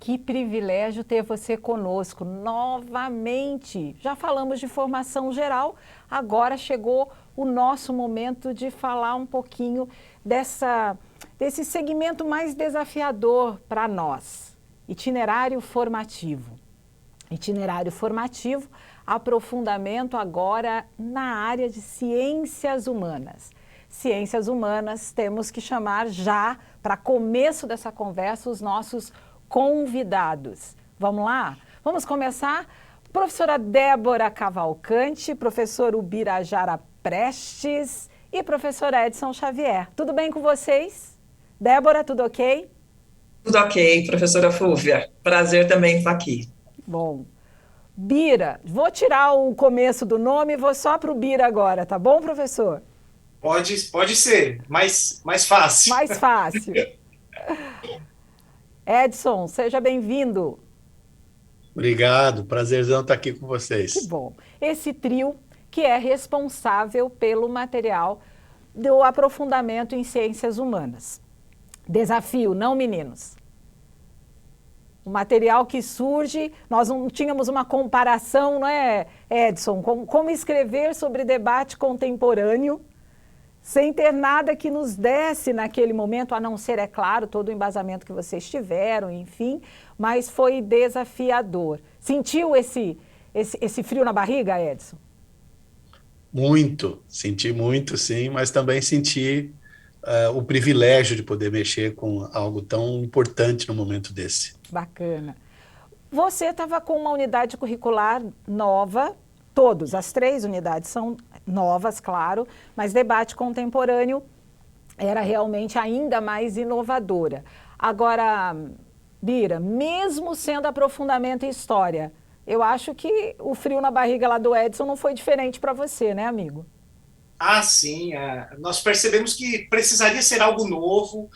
Que privilégio ter você conosco novamente. Já falamos de formação geral, agora chegou o nosso momento de falar um pouquinho desse segmento mais desafiador para nós, itinerário formativo. Itinerário formativo, aprofundamento agora na área de ciências humanas. Ciências humanas, temos que chamar já, para começo dessa conversa, os nossos convidados. Vamos lá? Vamos começar? Professora Débora Cavalcante, professor Ubirajara Prestes e professor Edson Xavier. Tudo bem com vocês? Débora, tudo ok? Tudo ok, professora Fúvia. Prazer também estar aqui. Bom. Bira, vou tirar o começo do nome e vou só para o Bira agora, tá bom, professor? Pode ser, mais fácil. Mais fácil. Edson, seja bem-vindo. Obrigado, prazerzão estar aqui com Que vocês. bom. Esse trio que é responsável pelo material do aprofundamento em ciências humanas. Desafio, não meninos? O material que surge, nós não tínhamos uma comparação, não é, Edson? Como escrever sobre debate contemporâneo sem ter nada que nos desse naquele momento, a não ser, é claro, todo o embasamento que vocês tiveram, enfim, mas foi desafiador. Sentiu esse frio na barriga, Edson? Senti muito, sim, mas também senti o privilégio de poder mexer com algo tão importante no momento desse. Bacana. Você estava com uma unidade curricular nova, as 3 unidades são novas, claro, mas debate contemporâneo era realmente ainda mais inovadora. Agora, Bira, mesmo sendo aprofundamento em história, eu acho que o frio na barriga lá do Edson não foi diferente para você, né, amigo? Ah, sim. Nós percebemos que precisaria ser algo novo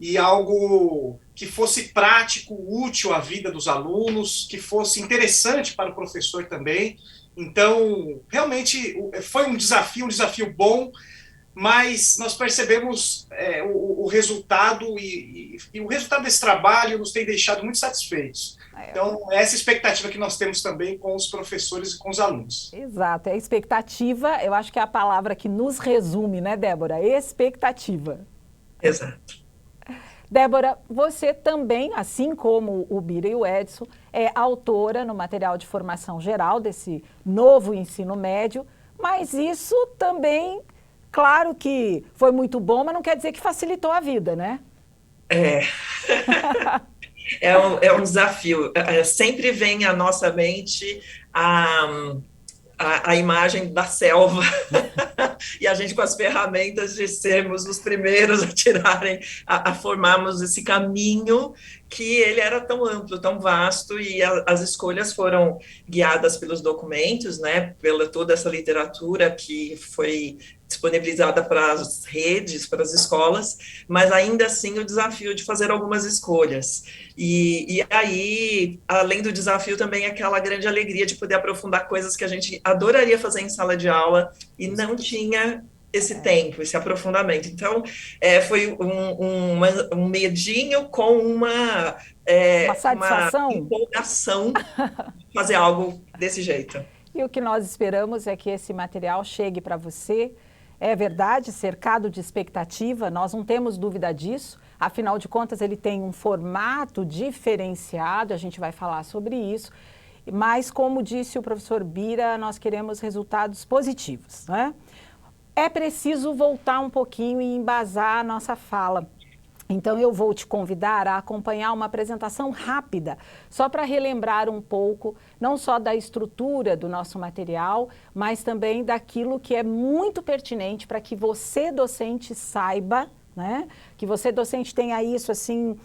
e algo que fosse prático, útil à vida dos alunos, que fosse interessante para o professor também. Então, realmente foi um desafio bom, mas nós percebemos o resultado e o resultado desse trabalho nos tem deixado muito satisfeitos. Então, essa expectativa que nós temos também com os professores e com os alunos. Exato, é expectativa, eu acho que é a palavra que nos resume, né, Débora? Expectativa. Exato. Débora, você também, assim como o Bira e o Edson, é autora no material de formação geral desse novo ensino médio, mas isso também, claro que foi muito bom, mas não quer dizer que facilitou a vida, né? É, é um desafio. Sempre vem à nossa mente a imagem da selva e a gente com as ferramentas de sermos os primeiros a tirarem, a formarmos esse caminho que ele era tão amplo, tão vasto, e as escolhas foram guiadas pelos documentos, né, pela toda essa literatura que foi disponibilizada para as redes, para as escolas, mas ainda assim o desafio de fazer algumas escolhas. E aí, além do desafio, também aquela grande alegria de poder aprofundar coisas que a gente adoraria fazer em sala de aula e não tinha esse tempo, esse aprofundamento. Então, foi um medinho com Uma uma satisfação. empolgação de fazer algo desse jeito. E o que nós esperamos é que esse material chegue para você. É verdade, cercado de expectativa, nós não temos dúvida disso. Afinal de contas, ele tem um formato diferenciado, a gente vai falar sobre isso. Mas, como disse o professor Bira, nós queremos resultados positivos, né? É preciso voltar um pouquinho e embasar a nossa fala. Então, eu vou te convidar a acompanhar uma apresentação rápida, só para relembrar um pouco, não só da estrutura do nosso material, mas também daquilo que é muito pertinente para que você, docente, saiba, né? Que você, docente, tenha isso assim,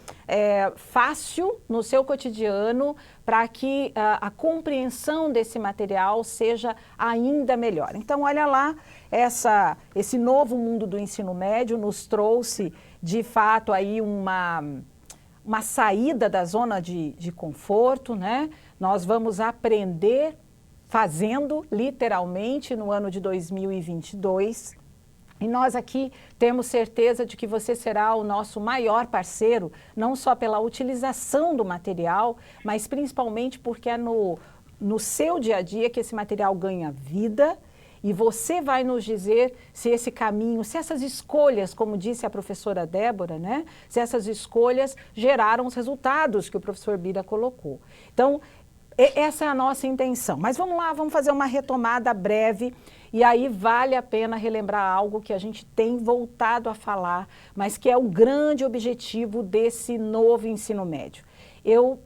fácil no seu cotidiano, para que a compreensão desse material seja ainda melhor. Então, olha lá, esse novo mundo do ensino médio nos trouxe de fato aí uma saída da zona de conforto, né? Nós vamos aprender fazendo, literalmente, no ano de 2022. E nós aqui temos certeza de que você será o nosso maior parceiro, não só pela utilização do material, mas principalmente porque é no seu dia a dia que esse material ganha vida, e você vai nos dizer se esse caminho, se essas escolhas, como disse a professora Débora, né, se essas escolhas geraram os resultados que o professor Bira colocou. Então, essa é a nossa intenção. Mas vamos lá, vamos fazer uma retomada breve, e aí vale a pena relembrar algo que a gente tem voltado a falar, mas que é o grande objetivo desse novo ensino médio. Eu,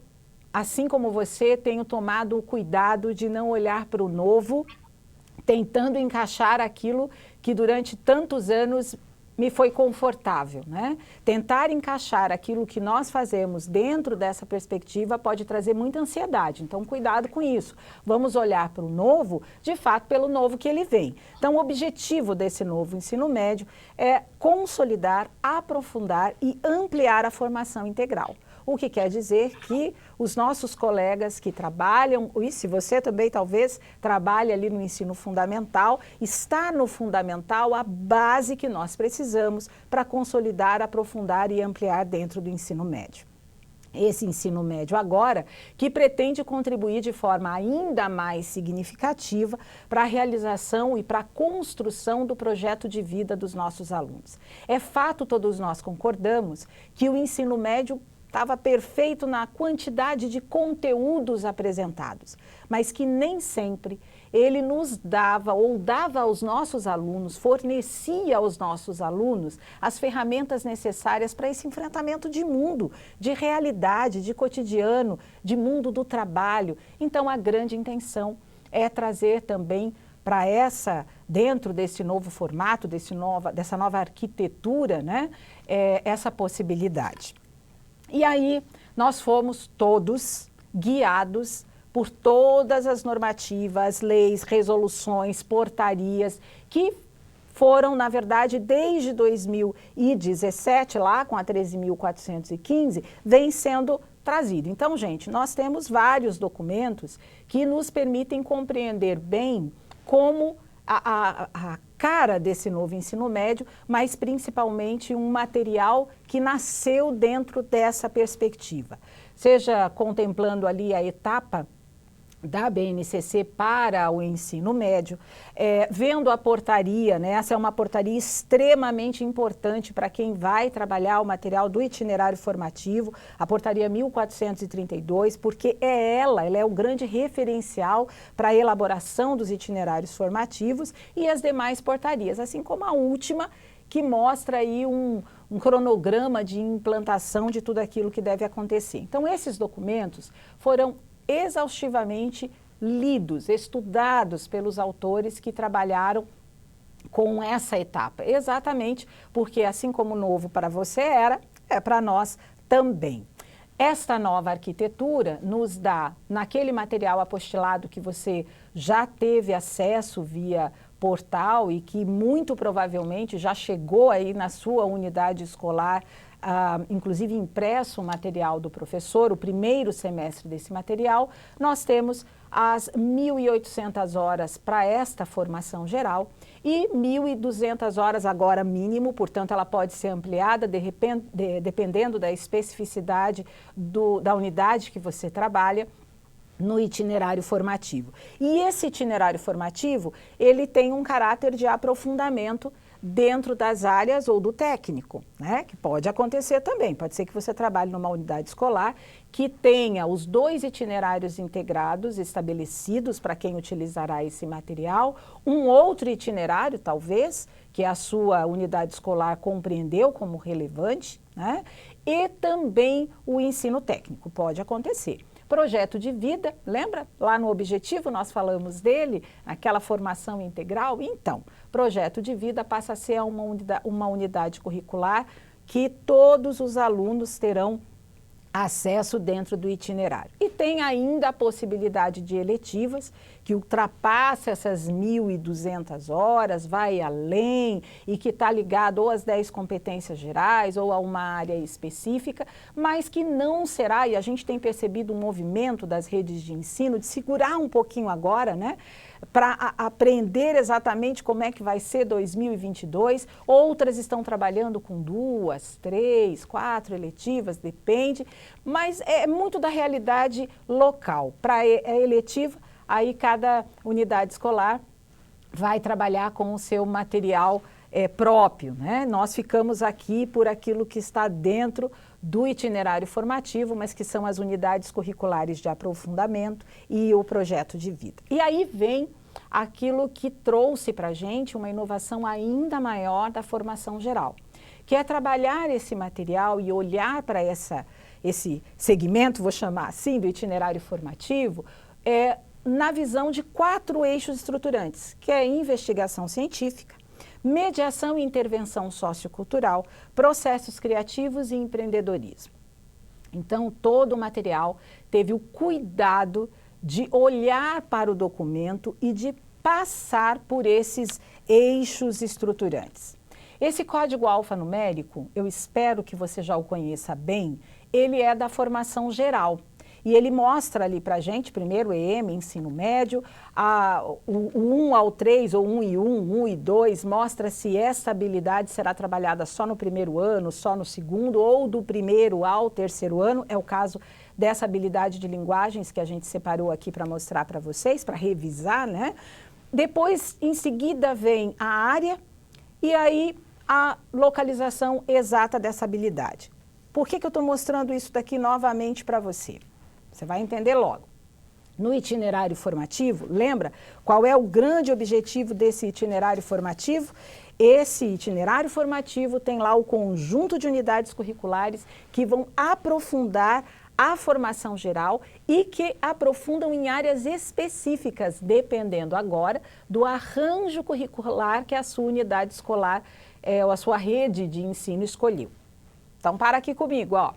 assim como você, tenho tomado o cuidado de não olhar para o novo, tentando encaixar aquilo que durante tantos anos me foi confortável, né? Tentar encaixar aquilo que nós fazemos dentro dessa perspectiva pode trazer muita ansiedade, então cuidado com isso. Vamos olhar para o novo, de fato, pelo novo que ele vem. Então, o objetivo desse novo ensino médio é consolidar, aprofundar e ampliar a formação integral. O que quer dizer que os nossos colegas que trabalham, e se você também talvez trabalhe ali no ensino fundamental, está no fundamental a base que nós precisamos para consolidar, aprofundar e ampliar dentro do ensino médio. Esse ensino médio agora, que pretende contribuir de forma ainda mais significativa para a realização e para a construção do projeto de vida dos nossos alunos. É fato, todos nós concordamos, que o ensino médio estava perfeito na quantidade de conteúdos apresentados, mas que nem sempre ele nos dava ou dava aos nossos alunos, fornecia aos nossos alunos as ferramentas necessárias para esse enfrentamento de mundo, de realidade, de cotidiano, de mundo do trabalho. Então, a grande intenção é trazer também para dentro desse novo formato, dessa nova arquitetura, né, essa possibilidade. E aí, nós fomos todos guiados por todas as normativas, leis, resoluções, portarias, que foram, na verdade, desde 2017, lá com a 13.415, vem sendo trazido. Então, gente, nós temos vários documentos que nos permitem compreender bem como a cara desse novo ensino médio, mas principalmente um material que nasceu dentro dessa perspectiva. Seja contemplando ali a etapa da BNCC para o ensino médio, vendo a portaria, né? Essa é uma portaria extremamente importante para quem vai trabalhar o material do itinerário formativo, a portaria 1432, porque ela é o grande referencial para a elaboração dos itinerários formativos e as demais portarias, assim como a última, que mostra aí um cronograma de implantação de tudo aquilo que deve acontecer. Então, esses documentos foram exaustivamente lidos, estudados pelos autores que trabalharam com essa etapa, exatamente porque assim como novo para você é para nós também. Esta nova arquitetura nos dá, naquele material apostilado que você já teve acesso via portal e que muito provavelmente já chegou aí na sua unidade escolar, inclusive impresso o material do professor, o primeiro semestre desse material, nós temos as 1.800 horas para esta formação geral e 1.200 horas agora mínimo, portanto ela pode ser ampliada dependendo da especificidade da unidade que você trabalha no itinerário formativo. E esse itinerário formativo, ele tem um caráter de aprofundamento dentro das áreas ou do técnico, né? Que pode acontecer também. Pode ser que você trabalhe numa unidade escolar que tenha os 2 itinerários integrados estabelecidos para quem utilizará esse material, um outro itinerário, talvez, que a sua unidade escolar compreendeu como relevante, né? E também o ensino técnico, pode acontecer. Projeto de vida, lembra? Lá no objetivo nós falamos dele, aquela formação integral. Então, projeto de vida passa a ser uma unidade curricular que todos os alunos terão acesso dentro do itinerário. E tem ainda a possibilidade de eletivas, que ultrapassa essas 1.200 horas, vai além e que está ligado ou às 10 competências gerais ou a uma área específica, mas que não será, e a gente tem percebido um movimento das redes de ensino de segurar um pouquinho agora, né? Para aprender exatamente como é que vai ser 2022. Outras estão trabalhando com 2, 3, 4 eletivas, depende, mas é muito da realidade local. Para a eletiva, aí cada unidade escolar vai trabalhar com o seu material próprio, né? Nós ficamos aqui por aquilo que está dentro do itinerário formativo, mas que são as unidades curriculares de aprofundamento e o projeto de vida. E aí vem aquilo que trouxe para a gente uma inovação ainda maior da formação geral, que é trabalhar esse material e olhar para esse segmento, vou chamar assim, do itinerário formativo, na visão de 4 eixos estruturantes, que é investigação científica, mediação e intervenção sociocultural, processos criativos e empreendedorismo. Então, todo o material teve o cuidado de olhar para o documento e de passar por esses eixos estruturantes. Esse código alfanumérico, eu espero que você já o conheça bem, ele é da formação geral. E ele mostra ali para a gente, primeiro EM, ensino médio, o 1 ao 3, ou 1 e 1, 1 e 2, mostra se essa habilidade será trabalhada só no primeiro ano, só no segundo, ou do primeiro ao terceiro ano. É o caso dessa habilidade de linguagens que a gente separou aqui para mostrar para vocês, para revisar, né? Depois, em seguida, vem a área e aí a localização exata dessa habilidade. Por que eu estou mostrando isso daqui novamente para você? Você vai entender logo. No itinerário formativo, lembra qual é o grande objetivo desse itinerário formativo? Esse itinerário formativo tem lá o conjunto de unidades curriculares que vão aprofundar a formação geral e que aprofundam em áreas específicas, dependendo agora do arranjo curricular que a sua unidade escolar ou a sua rede de ensino escolheu. Então, para aqui comigo, ó.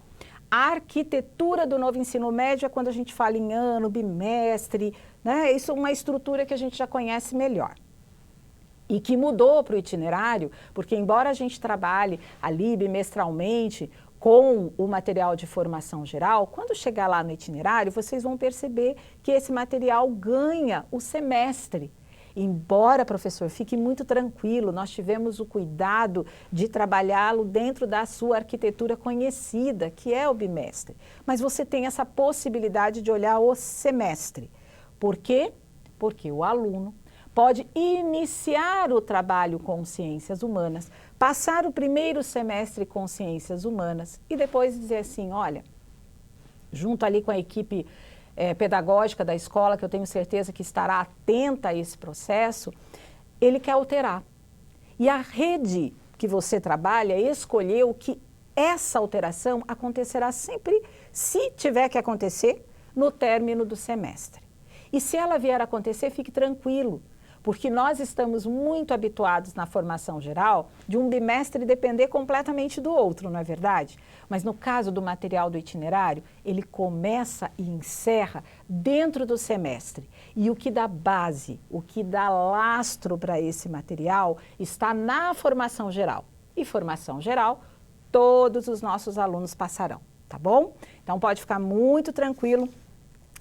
A arquitetura do novo ensino médio é quando a gente fala em ano, bimestre, né? Isso é uma estrutura que a gente já conhece melhor. E que mudou para o itinerário, porque embora a gente trabalhe ali bimestralmente com o material de formação geral, quando chegar lá no itinerário, vocês vão perceber que esse material ganha o semestre. Embora, professor, fique muito tranquilo, nós tivemos o cuidado de trabalhá-lo dentro da sua arquitetura conhecida, que é o bimestre. Mas você tem essa possibilidade de olhar o semestre. Por quê? Porque o aluno pode iniciar o trabalho com ciências humanas, passar o primeiro semestre com ciências humanas e depois dizer assim, olha, junto ali com a equipe pedagógica da escola, que eu tenho certeza que estará atenta a esse processo, ele quer alterar. E a rede que você trabalha escolheu que essa alteração acontecerá sempre, se tiver que acontecer, no término do semestre. E se ela vier a acontecer, fique tranquilo, porque nós estamos muito habituados na formação geral de um bimestre depender completamente do outro, não é verdade? Mas no caso do material do itinerário, ele começa e encerra dentro do semestre. E o que dá base, o que dá lastro para esse material está na formação geral. E formação geral, todos os nossos alunos passarão, tá bom? Então pode ficar muito tranquilo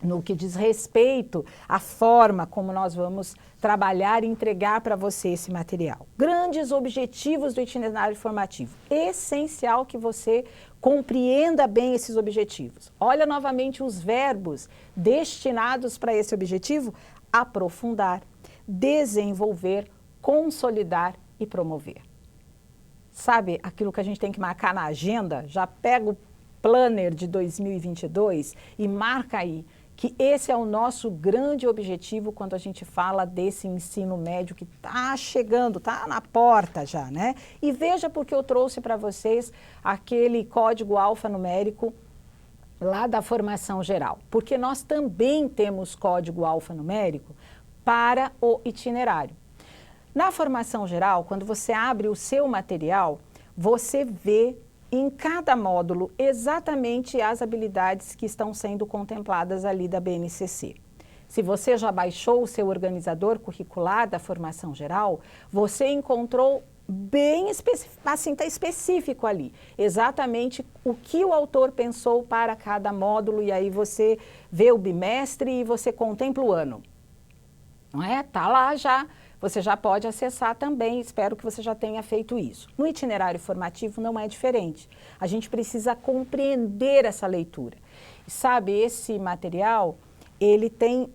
no que diz respeito à forma como nós vamos trabalhar e entregar para você esse material. Grandes objetivos do itinerário formativo. Essencial que você compreenda bem esses objetivos. Olha novamente os verbos destinados para esse objetivo: aprofundar, desenvolver, consolidar e promover. Sabe aquilo que a gente tem que marcar na agenda? Já pega o planner de 2022 e marca aí que esse é o nosso grande objetivo quando a gente fala desse ensino médio que está chegando, está na porta já, né? E veja porque eu trouxe para vocês aquele código alfanumérico lá da formação geral. Porque nós também temos código alfanumérico para o itinerário. Na formação geral, quando você abre o seu material, você vê em cada módulo exatamente as habilidades que estão sendo contempladas ali da BNCC. Se você já baixou o seu organizador curricular da formação geral, você encontrou bem assim, tá específico ali, exatamente o que o autor pensou para cada módulo, e aí você vê o bimestre e você contempla o ano. Não é? Tá lá já, você já pode acessar também, espero que você já tenha feito isso. No itinerário formativo não é diferente, a gente precisa compreender essa leitura. E sabe, esse material, ele tem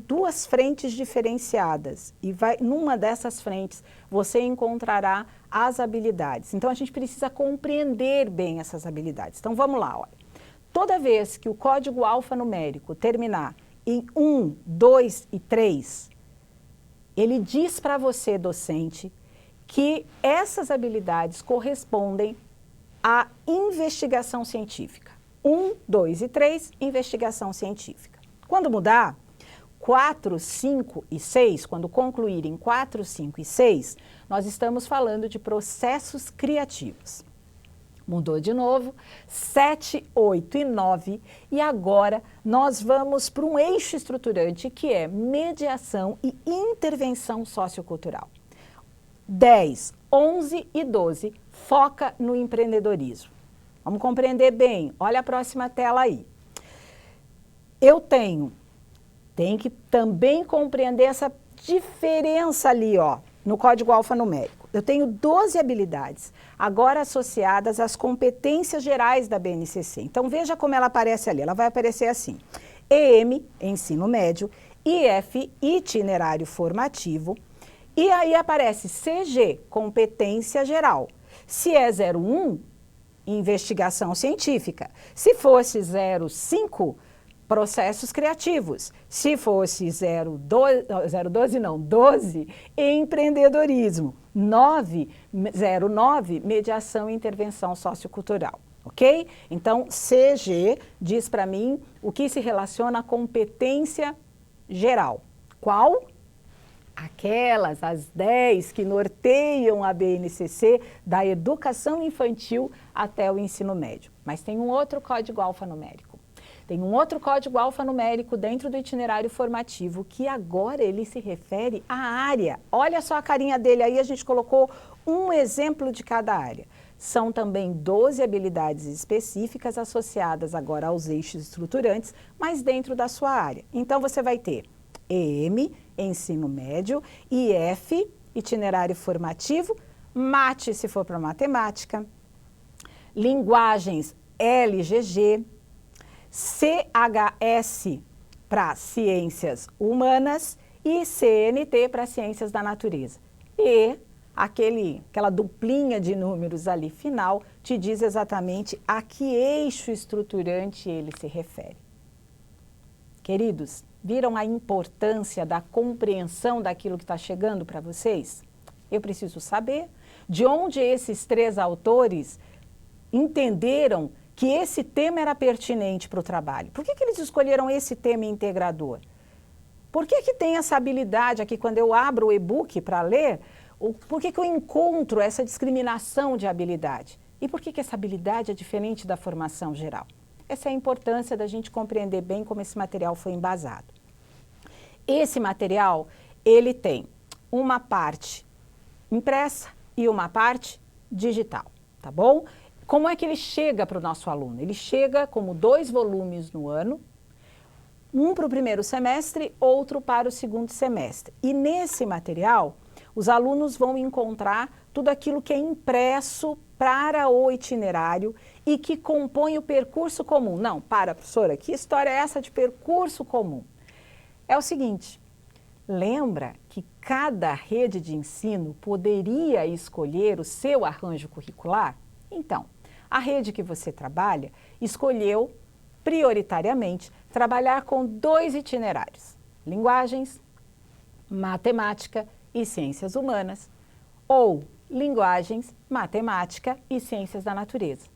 duas frentes diferenciadas, e numa dessas frentes você encontrará as habilidades. Então a gente precisa compreender bem essas habilidades. Então vamos lá, olha. Toda vez que o código alfanumérico terminar em 1, 2 e 3, ele diz para você, docente, que essas habilidades correspondem à investigação científica. 1, 2 e 3, investigação científica. Quando mudar, 4, 5 e 6, quando concluírem 4, 5 e 6, nós estamos falando de processos criativos. Mudou de novo, 7, 8 e 9, e agora nós vamos para um eixo estruturante que é mediação e intervenção sociocultural. 10, 11 e 12 foca no empreendedorismo. Vamos compreender bem, olha a próxima tela aí. Tem que também compreender essa diferença ali, ó, no código alfanumérico. Eu tenho 12 habilidades, agora associadas às competências gerais da BNCC. Então, veja como ela aparece ali. Ela vai aparecer assim: EM, ensino médio, IF, itinerário formativo, e aí aparece CG, competência geral. Se é 01, investigação científica. Se fosse 05, processos criativos. Se fosse 12, empreendedorismo. 09, mediação e intervenção sociocultural. Ok? Então, CG diz para mim o que se relaciona à competência geral. Qual? Aquelas, as 10 que norteiam a BNCC da educação infantil até o ensino médio. Mas tem um outro código alfanumérico. Tem um outro código alfanumérico dentro do itinerário formativo que agora ele se refere à área. Olha só a carinha dele aí, a gente colocou um exemplo de cada área. São também 12 habilidades específicas associadas agora aos eixos estruturantes, mas dentro da sua área. Então você vai ter EM, ensino médio, IF, itinerário formativo, mate se for para matemática, linguagens LGG, CHS para ciências humanas e CNT para ciências da natureza. E aquela duplinha de números ali final te diz exatamente a que eixo estruturante ele se refere. Queridos, viram a importância da compreensão daquilo que está chegando para vocês? Eu preciso saber de onde esses 3 autores entenderam que esse tema era pertinente para o trabalho. Por que eles escolheram esse tema integrador? Por que tem essa habilidade aqui, quando eu abro o e-book para ler, por que eu encontro essa discriminação de habilidade? E por que essa habilidade é diferente da formação geral? Essa é a importância da gente compreender bem como esse material foi embasado. Esse material, ele tem uma parte impressa e uma parte digital, tá bom? Como é que ele chega para o nosso aluno? Ele chega como 2 volumes no ano, um para o primeiro semestre, outro para o segundo semestre. E nesse material, os alunos vão encontrar tudo aquilo que é impresso para o itinerário e que compõe o percurso comum. Não, professora, que história é essa de percurso comum? É o seguinte, lembra que cada rede de ensino poderia escolher o seu arranjo curricular? Então, a rede que você trabalha escolheu, prioritariamente, trabalhar com 2 itinerários: linguagens, matemática e ciências humanas, ou linguagens, matemática e ciências da natureza.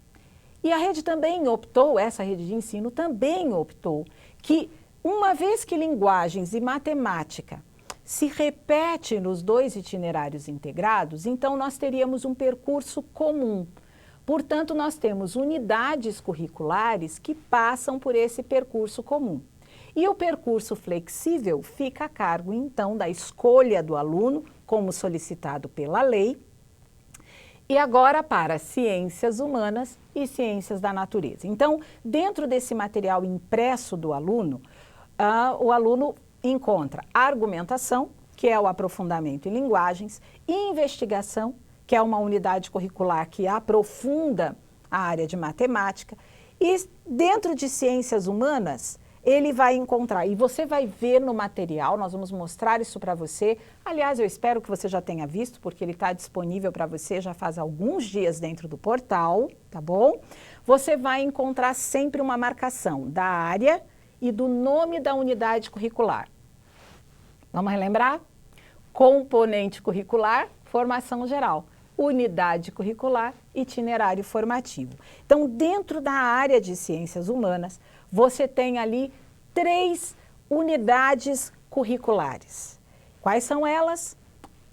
E a rede também optou, essa rede de ensino também optou, que uma vez que linguagens e matemática se repete nos 2 itinerários integrados, então nós teríamos um percurso comum. Portanto, nós temos unidades curriculares que passam por esse percurso comum. E o percurso flexível fica a cargo, então, da escolha do aluno, como solicitado pela lei, e agora para ciências humanas e ciências da natureza. Então, dentro desse material impresso do aluno, o aluno encontra argumentação, que é o aprofundamento em linguagens, e investigação, que é uma unidade curricular que aprofunda a área de matemática, e dentro de ciências humanas, ele vai encontrar, e você vai ver no material, nós vamos mostrar isso para você. Aliás, eu espero que você já tenha visto, porque ele está disponível para você já faz alguns dias dentro do portal, tá bom? Você vai encontrar sempre uma marcação da área e do nome da unidade curricular. Vamos relembrar? Componente curricular, formação geral. Unidade curricular, itinerário formativo. Então, dentro da área de ciências humanas, você tem ali 3 unidades curriculares. Quais são elas?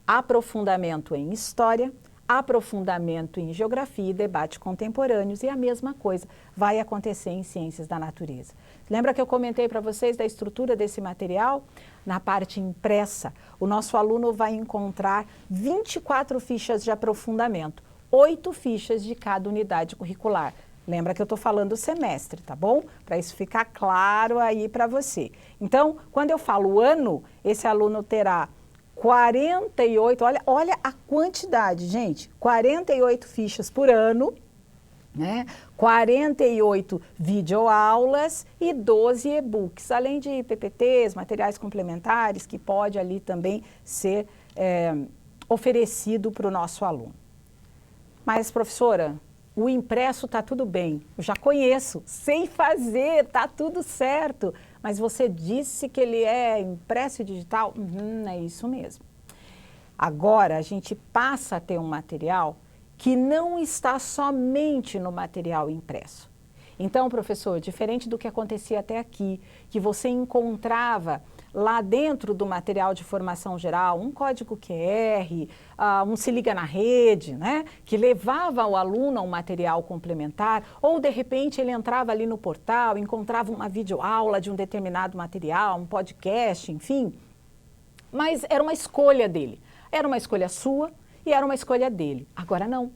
Aprofundamento em história, aprofundamento em geografia e debate contemporâneos, e a mesma coisa vai acontecer em ciências da natureza. Lembra que eu comentei para vocês da estrutura desse material? Na parte impressa, o nosso aluno vai encontrar 24 fichas de aprofundamento, 8 fichas de cada unidade curricular. Lembra que eu estou falando semestre, tá bom? Para isso ficar claro aí para você. Então, quando eu falo ano, esse aluno terá 48, olha a quantidade, gente, 48 fichas por ano, né? 48 videoaulas e 12 e-books, além de PPTs, materiais complementares, que pode ali também ser oferecido para o nosso aluno. Mas, professora, o impresso está tudo bem, eu já conheço, sei fazer, está tudo certo, mas você disse que ele é impresso e digital? É isso mesmo. Agora, a gente passa a ter um material que não está somente no material impresso. Então, professor, diferente do que acontecia até aqui, que você encontrava lá dentro do material de formação geral um código QR, um se liga na rede, né, que levava o aluno a um material complementar, ou de repente ele entrava ali no portal, encontrava uma videoaula de um determinado material, um podcast, enfim, mas era uma escolha dele, era uma escolha sua, e era uma escolha dele. Agora não.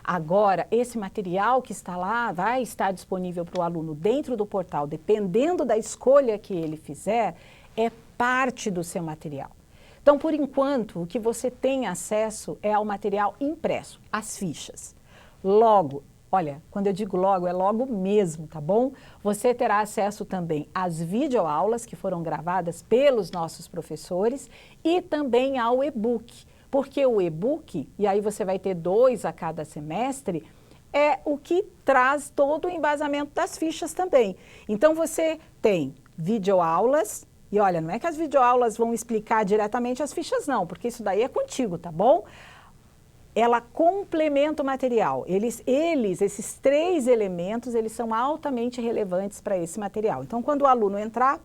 Agora, esse material que está lá vai estar disponível para o aluno dentro do portal, dependendo da escolha que ele fizer, é parte do seu material. Então, por enquanto, o que você tem acesso é ao material impresso, as fichas. Logo, olha, quando eu digo logo, é logo mesmo, tá bom? Você terá acesso também às videoaulas que foram gravadas pelos nossos professores e também ao e-book. Porque o e-book, e aí você vai ter 2 a cada semestre, é o que traz todo o embasamento das fichas também. Então, você tem videoaulas, e olha, não é que as videoaulas vão explicar diretamente as fichas não, porque isso daí é contigo, tá bom? Ela complementa o material. Esses 3 elementos, eles são altamente relevantes para esse material. Então, quando o aluno entrar,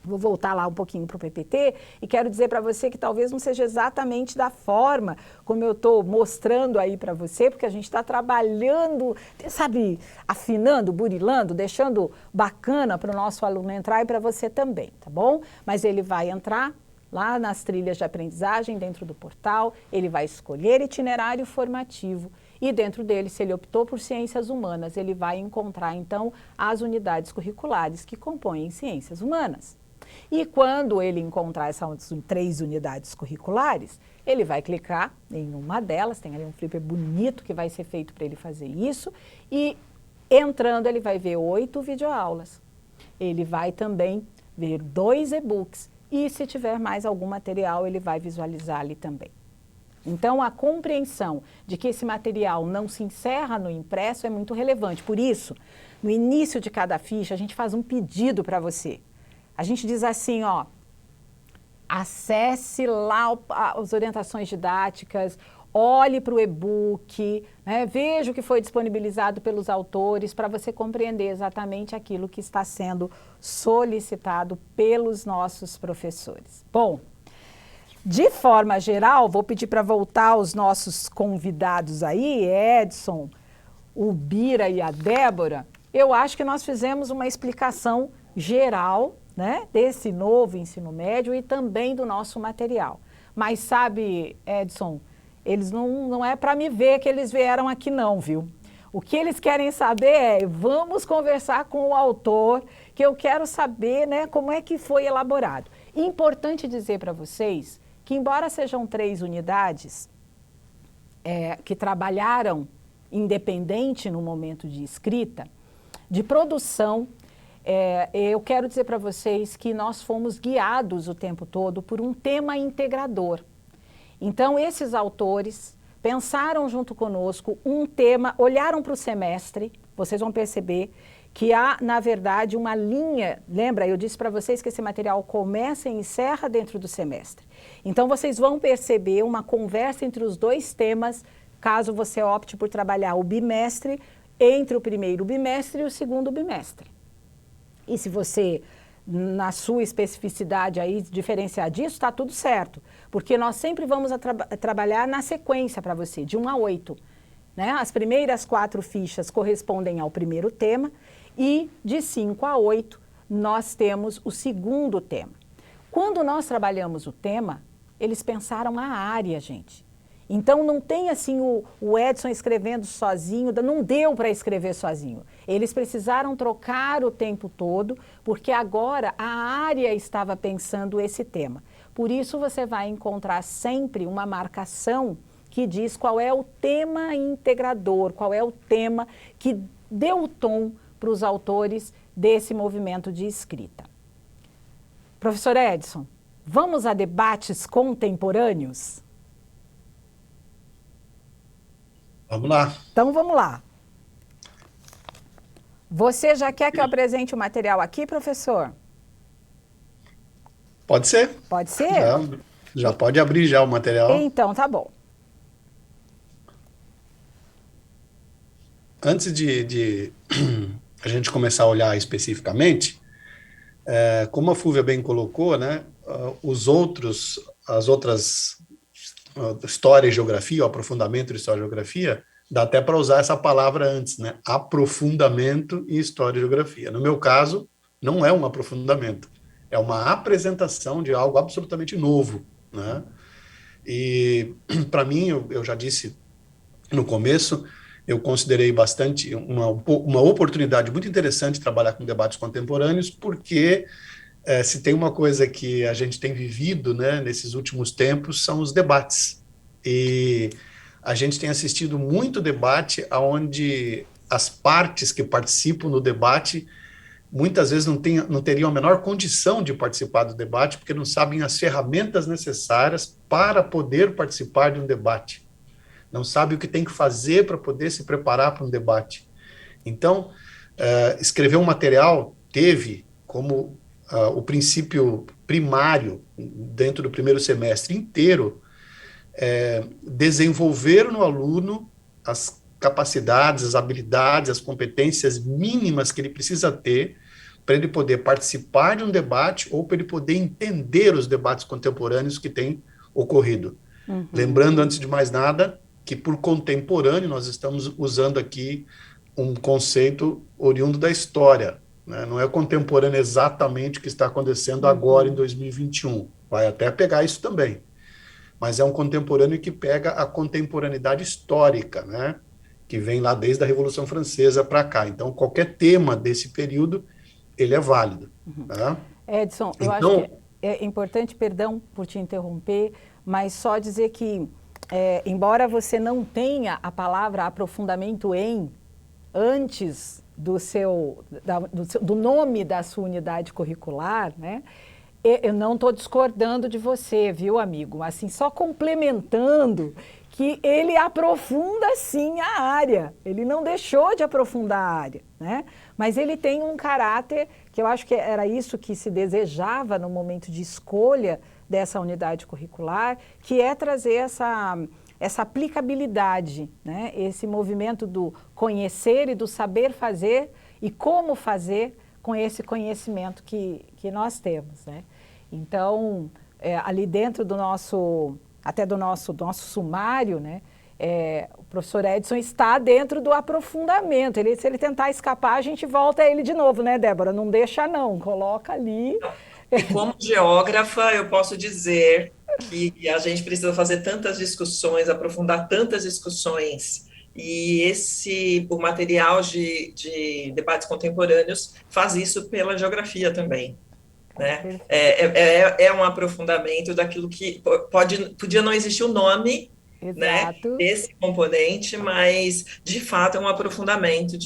vou voltar lá um pouquinho para o PPT e quero dizer para você que talvez não seja exatamente da forma como eu estou mostrando aí para você, porque a gente está trabalhando, sabe, afinando, burilando, deixando bacana para o nosso aluno entrar e para você também, tá bom? Mas ele vai entrar lá nas trilhas de aprendizagem dentro do portal, ele vai escolher itinerário formativo e dentro dele, se ele optou por ciências humanas, ele vai encontrar então as unidades curriculares que compõem ciências humanas. E quando ele encontrar essas 3 unidades curriculares, ele vai clicar em uma delas, tem ali um flipper bonito que vai ser feito para ele fazer isso, e entrando ele vai ver 8 videoaulas. Ele vai também ver 2 e-books e se tiver mais algum material ele vai visualizar ali também. Então a compreensão de que esse material não se encerra no impresso é muito relevante. Por isso, no início de cada ficha a gente faz um pedido para você. A gente diz assim, ó, acesse lá as orientações didáticas, olhe para o e-book, né, veja o que foi disponibilizado pelos autores para você compreender exatamente aquilo que está sendo solicitado pelos nossos professores. Bom, de forma geral, vou pedir para voltar os nossos convidados aí, Edson, o Bira e a Débora, eu acho que nós fizemos uma explicação geral, né, desse novo ensino médio e também do nosso material. Mas sabe, Edson, eles não é para me ver que eles vieram aqui não, viu? O que eles querem saber é, vamos conversar com o autor, que eu quero saber, né, como é que foi elaborado. Importante dizer para vocês que, embora sejam 3 unidades que trabalharam independente no momento de escrita, de produção, eu quero dizer para vocês que nós fomos guiados o tempo todo por um tema integrador. Então, esses autores pensaram junto conosco um tema, olharam para o semestre, vocês vão perceber que há, na verdade, uma linha. Lembra, eu disse para vocês que esse material começa e encerra dentro do semestre. Então, vocês vão perceber uma conversa entre os 2 temas, caso você opte por trabalhar o bimestre, entre o primeiro bimestre e o segundo bimestre. E se você, na sua especificidade aí, diferenciar disso, está tudo certo. Porque nós sempre vamos trabalhar na sequência para você, de 1 a 8. Né? As primeiras 4 fichas correspondem ao primeiro tema e de 5 a 8 nós temos o segundo tema. Quando nós trabalhamos o tema, eles pensaram a área, gente. Então, não tem assim o Edson escrevendo sozinho, não deu para escrever sozinho. Eles precisaram trocar o tempo todo, porque agora a área estava pensando esse tema. Por isso, você vai encontrar sempre uma marcação que diz qual é o tema integrador, qual é o tema que deu o tom para os autores desse movimento de escrita. Professor Edson, vamos a debates contemporâneos? Vamos lá. Então, vamos lá. Você já quer que eu apresente o material aqui, professor? Pode ser. Pode ser? Já pode abrir já o material. Então, tá bom. Antes de a gente começar a olhar especificamente, como a Fúvia bem colocou, né, as outras história e geografia, o aprofundamento de história e geografia, dá até para usar essa palavra antes, né? Aprofundamento em história e geografia. No meu caso, não é um aprofundamento, é uma apresentação de algo absolutamente novo, né? E, para mim, eu já disse no começo, eu considerei bastante uma oportunidade muito interessante trabalhar com debates contemporâneos, porque se tem uma coisa que a gente tem vivido, né, nesses últimos tempos, são os debates. E a gente tem assistido muito debate onde as partes que participam do debate muitas vezes não teriam a menor condição de participar do debate, porque não sabem as ferramentas necessárias para poder participar de um debate. Não sabem o que tem que fazer para poder se preparar para um debate. Então, escrever um material teve como o princípio primário, dentro do primeiro semestre inteiro, desenvolver no aluno as capacidades, as habilidades, as competências mínimas que ele precisa ter para ele poder participar de um debate ou para ele poder entender os debates contemporâneos que têm ocorrido. Uhum. Lembrando, antes de mais nada, que por contemporâneo nós estamos usando aqui um conceito oriundo da história, né? Não é contemporâneo exatamente o que está acontecendo agora em 2021. Vai até pegar isso também. Mas é um contemporâneo que pega a contemporaneidade histórica, né? Que vem lá desde a Revolução Francesa para cá. Então, qualquer tema desse período, ele é válido. Tá? Edson, eu acho que é importante, perdão por te interromper, mas só dizer que, embora você não tenha a palavra aprofundamento antes do nome da sua unidade curricular, né? Eu não estou discordando de você, viu, amigo? Assim, só complementando que ele aprofunda, sim, a área. Ele não deixou de aprofundar a área, né? Mas ele tem um caráter que eu acho que era isso que se desejava no momento de escolha dessa unidade curricular, que é trazer essa aplicabilidade, né? Esse movimento do conhecer e do saber fazer e como fazer com esse conhecimento que nós temos, né? Então, ali dentro do nosso sumário, né, o professor Edson está dentro do aprofundamento. Se ele tentar escapar, a gente volta a ele de novo, né, Débora? Não deixa não, coloca ali. E como geógrafa, eu posso dizer que a gente precisa fazer tantas discussões, aprofundar tantas discussões, e o material de debates contemporâneos faz isso pela geografia também, né? É um aprofundamento daquilo que podia não existir o nome, né, desse componente, mas de fato é um aprofundamento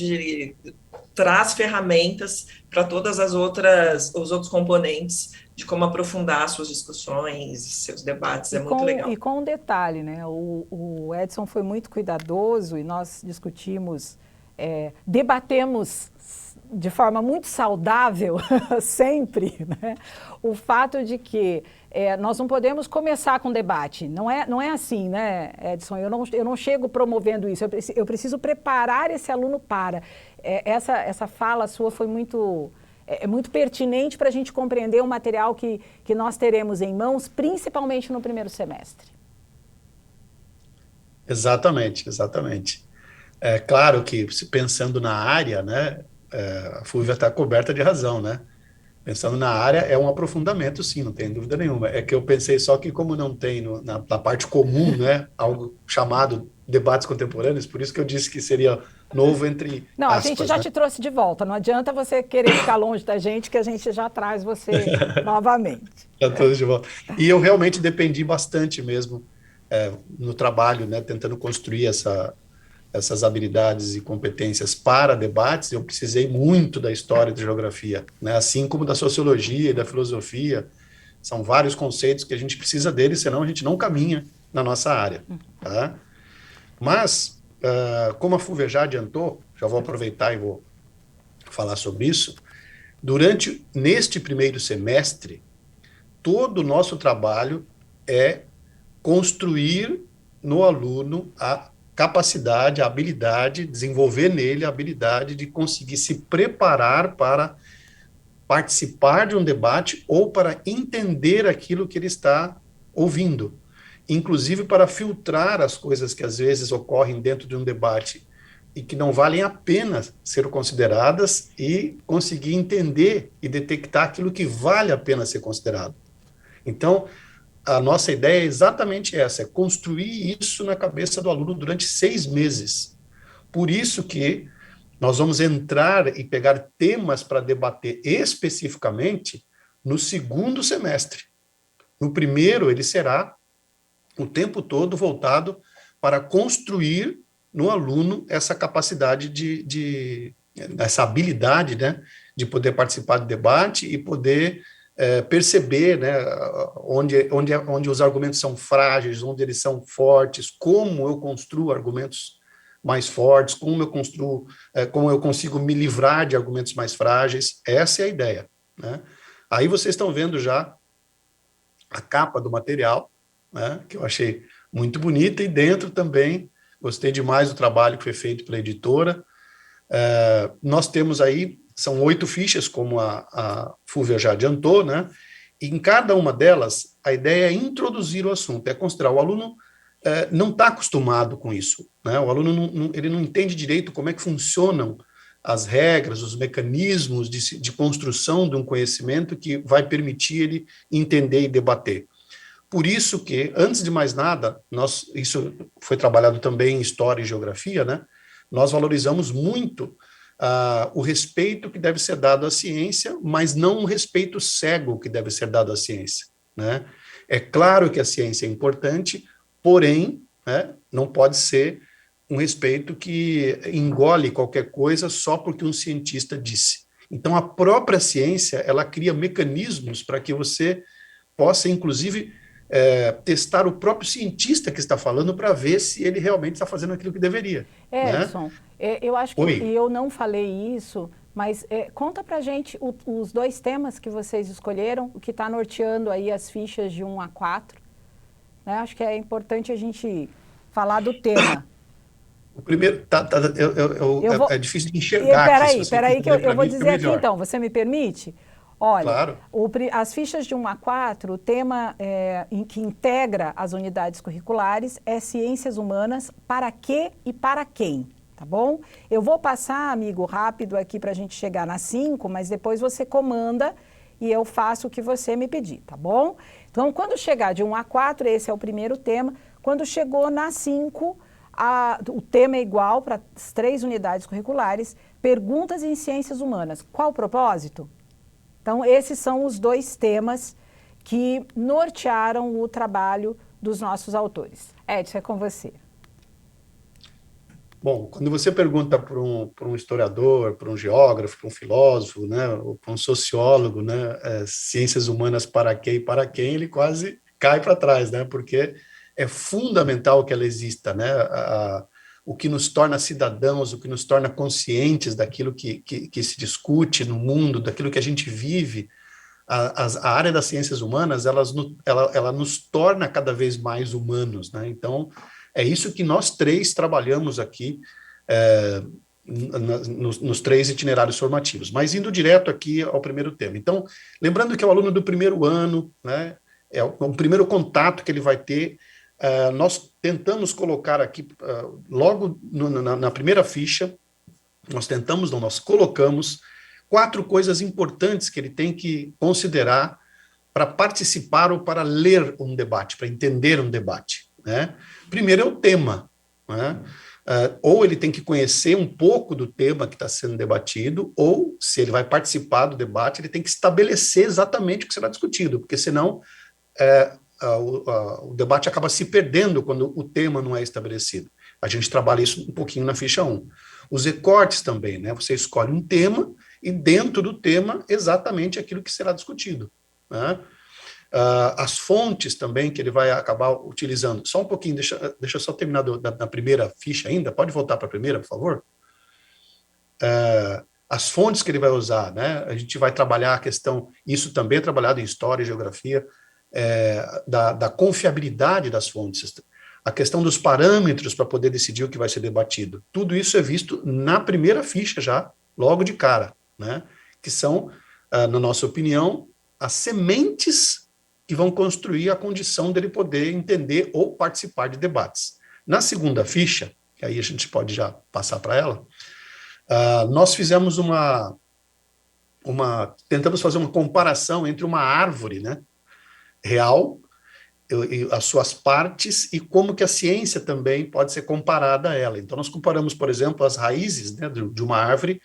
traz ferramentas para todas os outros componentes de como aprofundar suas discussões, seus debates, muito legal. E com um detalhe, né? O Edson foi muito cuidadoso e nós discutimos, debatemos de forma muito saudável, sempre, né? O fato de que nós não podemos começar com debate. Não é assim, né, Edson? Eu não chego promovendo isso. Eu preciso preparar esse aluno para. Essa fala sua foi muito pertinente para a gente compreender o material que nós teremos em mãos, principalmente no primeiro semestre. Exatamente. É claro que, pensando na área, né, a Fúvia está coberta de razão, né? Pensando na área, é um aprofundamento, sim, não tem dúvida nenhuma. É que eu pensei só que, como não tem na parte comum, né, algo chamado debates contemporâneos, por isso que eu disse que seria novo entre Não, aspas, a gente já, né, te trouxe de volta. Não adianta você querer ficar longe da gente, que a gente já traz você novamente. Já trouxe de volta. E eu realmente dependi bastante mesmo no trabalho, né, tentando construir essas habilidades e competências para debates. Eu precisei muito da história e da geografia, né? Assim como da sociologia e da filosofia. São vários conceitos que a gente precisa deles, senão a gente não caminha na nossa área. Tá? Mas, como a Fúvia já adiantou, já vou aproveitar e vou falar sobre isso, neste primeiro semestre, todo o nosso trabalho é construir no aluno a capacidade, a habilidade, desenvolver nele a habilidade de conseguir se preparar para participar de um debate ou para entender aquilo que ele está ouvindo, inclusive para filtrar as coisas que às vezes ocorrem dentro de um debate e que não valem a pena ser consideradas e conseguir entender e detectar aquilo que vale a pena ser considerado. Então, a nossa ideia é exatamente essa, é construir isso na cabeça do aluno durante 6 meses. Por isso que nós vamos entrar e pegar temas para debater especificamente no segundo semestre. No primeiro, ele será o tempo todo voltado para construir no aluno essa capacidade essa habilidade, né, de poder participar do debate e poder perceber, né, onde os argumentos são frágeis, onde eles são fortes, como eu construo argumentos mais fortes, como eu consigo me livrar de argumentos mais frágeis. Essa é a ideia, né? Aí vocês estão vendo já a capa do material, né, que eu achei muito bonita, e dentro também gostei demais do trabalho que foi feito pela editora. Nós temos aí, são 8 fichas, como a Fúvia já adiantou, né? E em cada uma delas, a ideia é introduzir o assunto, é considerar o aluno não está acostumado com isso, né? O aluno ele não entende direito como é que funcionam as regras, os mecanismos de construção de um conhecimento que vai permitir ele entender e debater. Por isso que, antes de mais nada, isso foi trabalhado também em História e Geografia, né? Nós valorizamos muito o respeito que deve ser dado à ciência, mas não um respeito cego que deve ser dado à ciência, né? É claro que a ciência é importante, porém, né, não pode ser um respeito que engole qualquer coisa só porque um cientista disse. Então, a própria ciência, ela cria mecanismos para que você possa, inclusive, testar o próprio cientista que está falando para ver se ele realmente está fazendo aquilo que deveria. Edson, né? Eu acho que eu não falei isso, mas conta para a gente os 2 temas que vocês escolheram, o que está norteando aí as fichas de 1 a 4. Né? Acho que é importante a gente falar do tema. O primeiro, é difícil de enxergar. Peraí que eu vou dizer aqui então, você me permite? Olha, Claro. as fichas de 1 a 4, o tema que integra as unidades curriculares é Ciências Humanas, para quê e para quem, tá bom? Eu vou passar, amigo, rápido aqui para a gente chegar na 5, mas depois você comanda e eu faço o que você me pedir, tá bom? Então, quando chegar de 1 a 4, esse é o primeiro tema. Quando chegou na 5, o tema é igual para as 3 unidades curriculares, perguntas em ciências humanas. Qual o propósito? Então, esses são os 2 temas que nortearam o trabalho dos nossos autores. Edson, é com você. Bom, quando você pergunta para um historiador, para um geógrafo, para um filósofo, né, ou para um sociólogo, né, ciências humanas para quê e para quem, ele quase cai para trás, né, porque é fundamental que ela exista, né, o que nos torna cidadãos, o que nos torna conscientes daquilo que se discute no mundo, daquilo que a gente vive. A área das ciências humanas, ela nos torna cada vez mais humanos, né? Então, é isso que nós 3 trabalhamos aqui nos 3 itinerários formativos. Mas indo direto aqui ao primeiro tema. Então, lembrando que é o aluno do primeiro ano, né, é o primeiro contato que ele vai ter. Nós tentamos colocar aqui, logo na primeira ficha, nós colocamos 4 coisas importantes que ele tem que considerar para participar ou para ler um debate, para entender um debate, né? Primeiro é o tema, né? Ou ele tem que conhecer um pouco do tema que está sendo debatido, ou, se ele vai participar do debate, ele tem que estabelecer exatamente o que será discutido, porque senão o debate acaba se perdendo quando o tema não é estabelecido. A gente trabalha isso um pouquinho na ficha 1. Os recortes também, né? Você escolhe um tema e dentro do tema exatamente aquilo que será discutido, né? As fontes também que ele vai acabar utilizando. Só um pouquinho, deixa eu só terminar na primeira ficha ainda. Pode voltar para a primeira, por favor? As fontes que ele vai usar, né? A gente vai trabalhar a questão, isso também é trabalhado em História e Geografia, da confiabilidade das fontes, a questão dos parâmetros para poder decidir o que vai ser debatido. Tudo isso é visto na primeira ficha já, logo de cara, né? Que são, na nossa opinião, as sementes que vão construir a condição dele poder entender ou participar de debates. Na segunda ficha, que aí a gente pode já passar para ela, nós fizemos tentamos fazer uma comparação entre uma árvore, né, real, e as suas partes, e como que a ciência também pode ser comparada a ela. Então, nós comparamos, por exemplo, as raízes, né, de uma árvore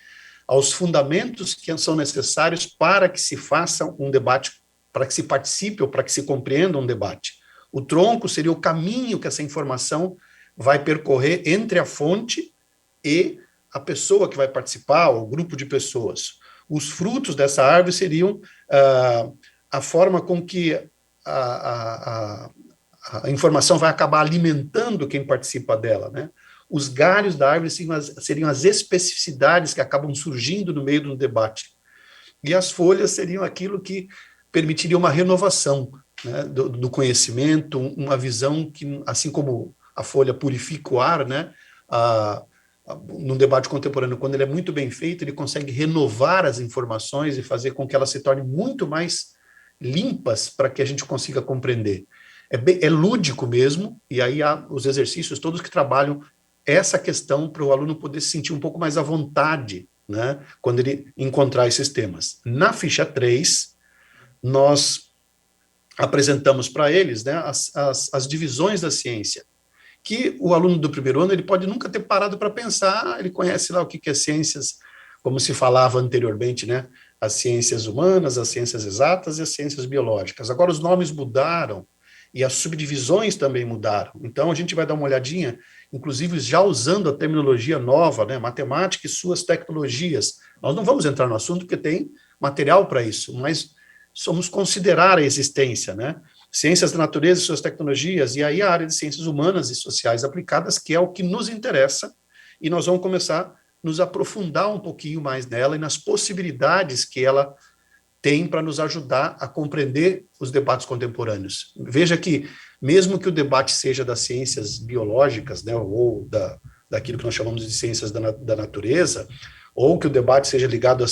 aos fundamentos que são necessários para que se faça um debate, para que se participe ou para que se compreenda um debate. O tronco seria o caminho que essa informação vai percorrer entre a fonte e a pessoa que vai participar, ou o grupo de pessoas. Os frutos dessa árvore seriam a forma com que a informação vai acabar alimentando quem participa dela, né? Os galhos da árvore seriam as especificidades que acabam surgindo no meio do debate. E as folhas seriam aquilo que permitiria uma renovação, né, do conhecimento, uma visão que, assim como a folha purifica o ar, né, num debate contemporâneo, quando ele é muito bem feito, ele consegue renovar as informações e fazer com que elas se tornem muito mais limpas para que a gente consiga compreender. É lúdico mesmo, e aí há os exercícios todos que trabalham essa questão para o aluno poder se sentir um pouco mais à vontade, né, quando ele encontrar esses temas. Na ficha 3, nós apresentamos para eles, né, as divisões da ciência, que o aluno do primeiro ano ele pode nunca ter parado para pensar, ele conhece lá o que é ciências, como se falava anteriormente, né, as ciências humanas, as ciências exatas e as ciências biológicas. Agora os nomes mudaram e as subdivisões também mudaram. Então a gente vai dar uma olhadinha, inclusive já usando a terminologia nova, né, matemática e suas tecnologias. Nós não vamos entrar no assunto porque tem material para isso, mas vamos considerar a existência, né? Ciências da natureza e suas tecnologias, e aí a área de ciências humanas e sociais aplicadas, que é o que nos interessa, e nós vamos começar a nos aprofundar um pouquinho mais nela e nas possibilidades que ela tem para nos ajudar a compreender os debates contemporâneos. Veja que, mesmo que o debate seja das ciências biológicas, né, ou daquilo que nós chamamos de ciências da natureza, ou que o debate seja ligado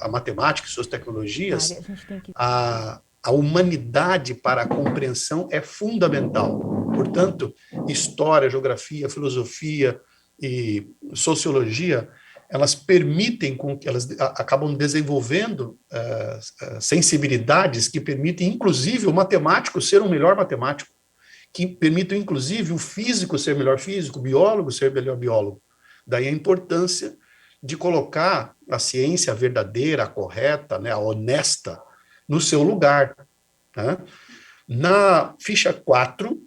à matemática e suas tecnologias, Mari, a gente tem que... a humanidade para a compreensão é fundamental. Portanto, história, geografia, filosofia e sociologia, elas permitem, elas acabam desenvolvendo sensibilidades que permitem, inclusive, o matemático ser um melhor matemático, que permitem, inclusive, o físico ser melhor físico, o biólogo ser melhor biólogo. Daí a importância de colocar a ciência verdadeira, a correta, né, a honesta, no seu lugar. Né? Na ficha 4,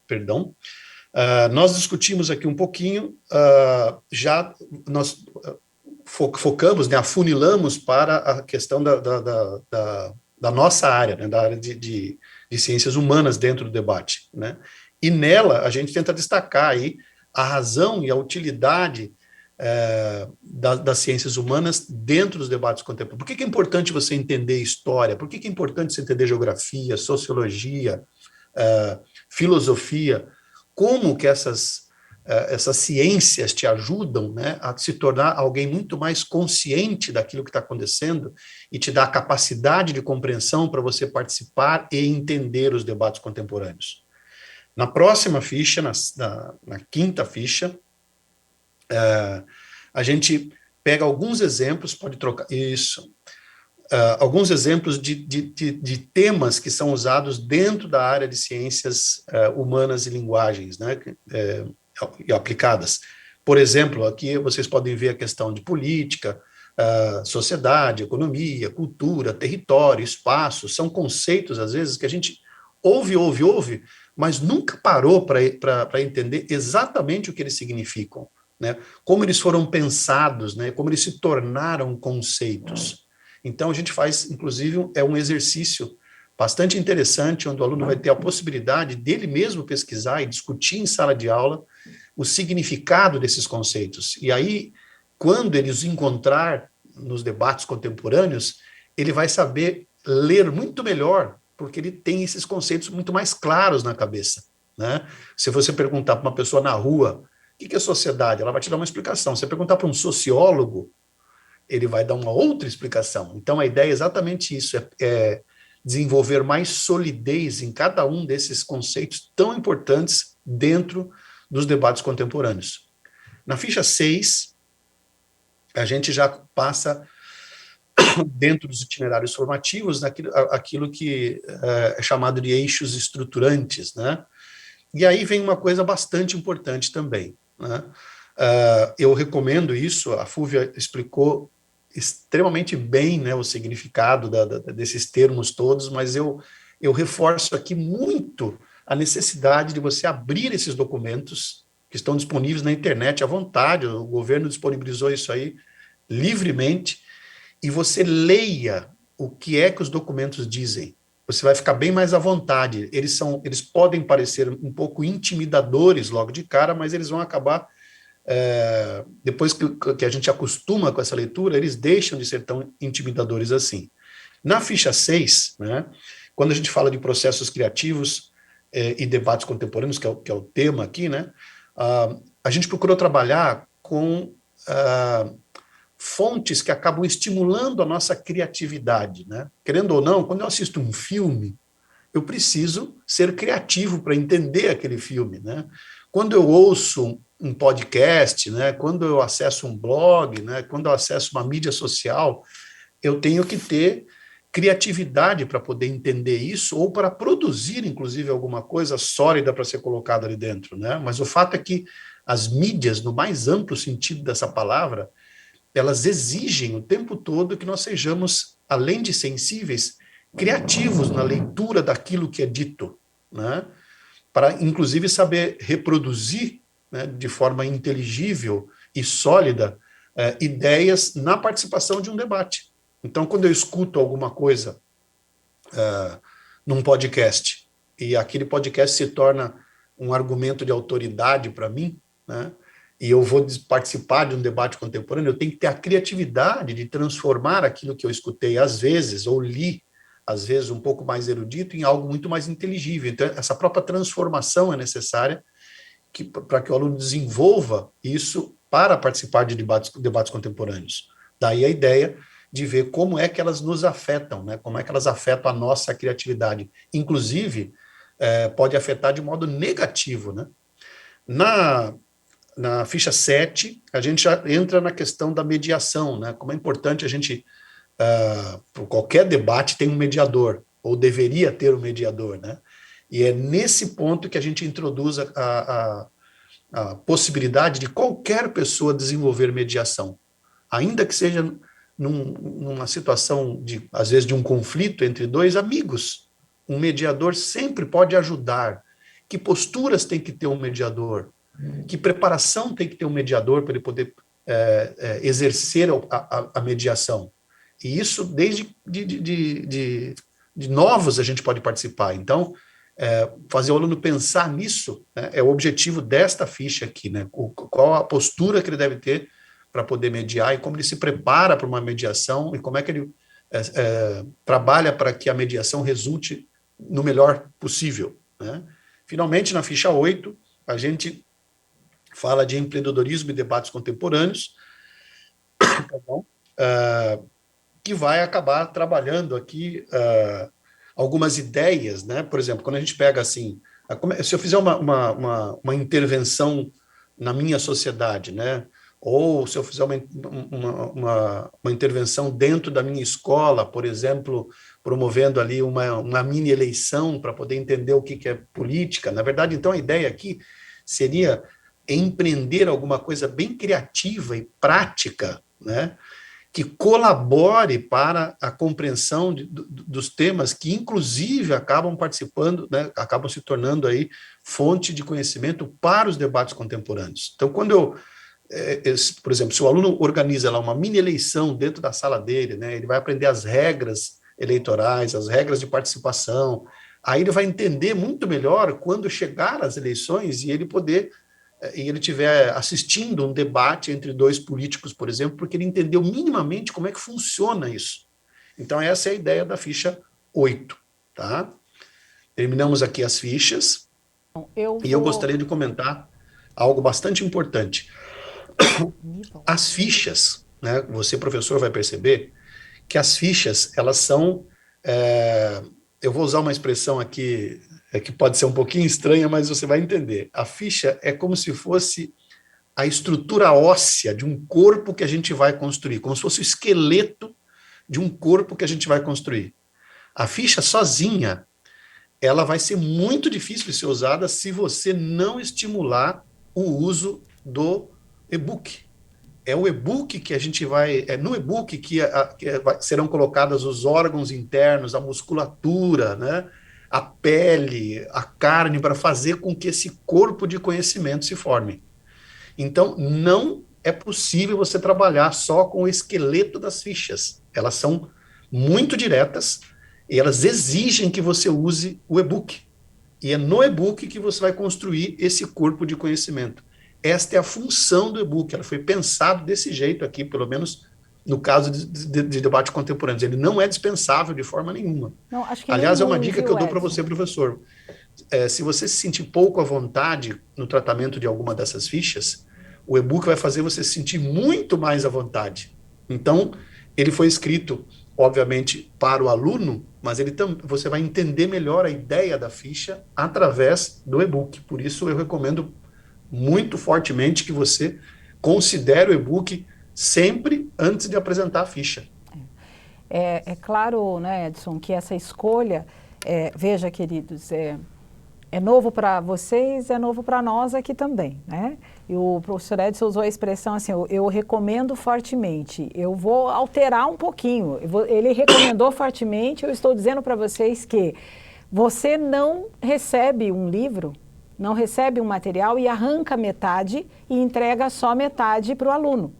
perdão, nós discutimos aqui um pouquinho, já nós focamos, né, afunilamos para a questão da nossa área, né, da área de ciências humanas dentro do debate. Né? E nela a gente tenta destacar aí a razão e a utilidade das ciências humanas dentro dos debates contemporâneos. Por que é importante você entender história? Por que é importante você entender geografia, sociologia, filosofia? Como que essas ciências te ajudam, né, a se tornar alguém muito mais consciente daquilo que está acontecendo e te dá a capacidade de compreensão para você participar e entender os debates contemporâneos. Na próxima ficha, na quinta ficha, a gente pega alguns exemplos, pode trocar isso, alguns exemplos de temas que são usados dentro da área de ciências humanas e linguagens, né, e aplicadas. Por exemplo, aqui vocês podem ver a questão de política, sociedade, economia, cultura, território, espaço, são conceitos, às vezes, que a gente ouve, mas nunca parou para entender exatamente o que eles significam, né? Como eles foram pensados, né? Como eles se tornaram conceitos. Então, a gente faz, inclusive, um exercício bastante interessante, onde o aluno vai ter a possibilidade dele mesmo pesquisar e discutir em sala de aula o significado desses conceitos. E aí, quando ele os encontrar nos debates contemporâneos, ele vai saber ler muito melhor, porque ele tem esses conceitos muito mais claros na cabeça. Né? Se você perguntar para uma pessoa na rua, o que é sociedade? Ela vai te dar uma explicação. Se você perguntar para um sociólogo, ele vai dar uma outra explicação. Então, a ideia é exatamente isso, é desenvolver mais solidez em cada um desses conceitos tão importantes dentro dos debates contemporâneos. Na ficha 6, a gente já passa dentro dos itinerários formativos aquilo que é chamado de eixos estruturantes, né? E aí vem uma coisa bastante importante também, né? Eu recomendo isso, a Fúvia explicou extremamente bem, né, o significado desses termos todos, mas eu reforço aqui muito a necessidade de você abrir esses documentos que estão disponíveis na internet à vontade, o governo disponibilizou isso aí livremente, e você leia o que é que os documentos dizem. Você vai ficar bem mais à vontade. Eles podem parecer um pouco intimidadores logo de cara, mas eles vão acabar, depois que a gente acostuma com essa leitura, eles deixam de ser tão intimidadores assim. Na ficha 6, né, quando a gente fala de processos criativos e debates contemporâneos, que é o tema aqui, né, a gente procurou trabalhar com fontes que acabam estimulando a nossa criatividade, né? Querendo ou não, quando eu assisto um filme, eu preciso ser criativo para entender aquele filme, né? Quando eu ouço um podcast, né? Quando eu acesso um blog, né? Quando eu acesso uma mídia social, eu tenho que ter criatividade para poder entender isso ou para produzir, inclusive, alguma coisa sólida para ser colocada ali dentro, né? Mas o fato é que as mídias, no mais amplo sentido dessa palavra, elas exigem o tempo todo que nós sejamos, além de sensíveis, criativos na leitura daquilo que é dito, né? Para, inclusive, saber reproduzir, né, de forma inteligível e sólida ideias na participação de um debate. Então, quando eu escuto alguma coisa num podcast, e aquele podcast se torna um argumento de autoridade para mim, né? E eu vou participar de um debate contemporâneo, eu tenho que ter a criatividade de transformar aquilo que eu escutei, às vezes, ou li, às vezes, um pouco mais erudito, em algo muito mais inteligível. Então, essa própria transformação é necessária, para que o aluno desenvolva isso para participar de debates contemporâneos. Daí a ideia de ver como é que elas nos afetam, né? Como é que elas afetam a nossa criatividade. Inclusive, pode afetar de modo negativo, né? Na ficha 7, a gente já entra na questão da mediação, né? Como é importante a gente, por qualquer debate, tem um mediador, ou deveria ter um mediador, né? E é nesse ponto que a gente introduz a possibilidade de qualquer pessoa desenvolver mediação, ainda que seja numa situação, às vezes, de um conflito entre dois amigos. Um mediador sempre pode ajudar. Que posturas tem que ter um mediador? Que preparação tem que ter um mediador para ele poder exercer a mediação? E isso, desde de novos, a gente pode participar. Então, fazer o aluno pensar nisso, né, é o objetivo desta ficha aqui, né? Qual a postura que ele deve ter para poder mediar e como ele se prepara para uma mediação e como é que ele trabalha para que a mediação resulte no melhor possível, né? Finalmente, na ficha 8, a gente fala de empreendedorismo e debates contemporâneos, que vai acabar trabalhando aqui algumas ideias, né? Por exemplo, quando a gente pega assim, se eu fizer uma intervenção na minha sociedade, né? Ou se eu fizer uma intervenção dentro da minha escola, por exemplo, promovendo ali uma mini eleição para poder entender o que é política. Na verdade, então, a ideia aqui seria empreender alguma coisa bem criativa e prática, né, que colabore para a compreensão dos temas que, inclusive, acabam participando, né, acabam se tornando aí fonte de conhecimento para os debates contemporâneos. Então, quando por exemplo, se o aluno organiza lá uma mini eleição dentro da sala dele, né, ele vai aprender as regras eleitorais, as regras de participação, aí ele vai entender muito melhor quando chegar às eleições e ele estiver assistindo um debate entre dois políticos, por exemplo, porque ele entendeu minimamente como é que funciona isso. Então, essa é a ideia da ficha 8, tá? Terminamos aqui as fichas, e eu gostaria de comentar algo bastante importante. As fichas, né, você, professor, vai perceber que as fichas, elas são, eu vou usar uma expressão aqui, que pode ser um pouquinho estranha, mas você vai entender. A ficha é como se fosse a estrutura óssea de um corpo que a gente vai construir, como se fosse o esqueleto de um corpo que a gente vai construir. A ficha sozinha, ela vai ser muito difícil de ser usada se você não estimular o uso do e-book. É o e-book que a gente vai... É no e-book que serão colocados os órgãos internos, a musculatura, né, a pele, a carne, para fazer com que esse corpo de conhecimento se forme. Então, não é possível você trabalhar só com o esqueleto das fichas. Elas são muito diretas e elas exigem que você use o e-book. E é no e-book que você vai construir esse corpo de conhecimento. Esta é a função do e-book, ela foi pensado desse jeito aqui, pelo menos no caso de debate contemporâneo. Ele não é dispensável de forma nenhuma. Não, acho que aliás, nenhum, é uma dica que eu dou para você, professor. Se você se sentir pouco à vontade no tratamento de alguma dessas fichas, o e-book vai fazer você se sentir muito mais à vontade. Então, ele foi escrito, obviamente, para o aluno, mas você vai entender melhor a ideia da ficha através do e-book. Por isso, eu recomendo muito fortemente que você considere o e-book sempre antes de apresentar a ficha. É claro, né, Edson, que essa escolha, veja, queridos, é novo para vocês, é novo para nós aqui também, né? E o professor Edson usou a expressão assim, eu recomendo fortemente. Eu vou alterar um pouquinho. Ele recomendou fortemente, eu estou dizendo para vocês que você não recebe um livro, não recebe um material e arranca metade e entrega só metade para o aluno.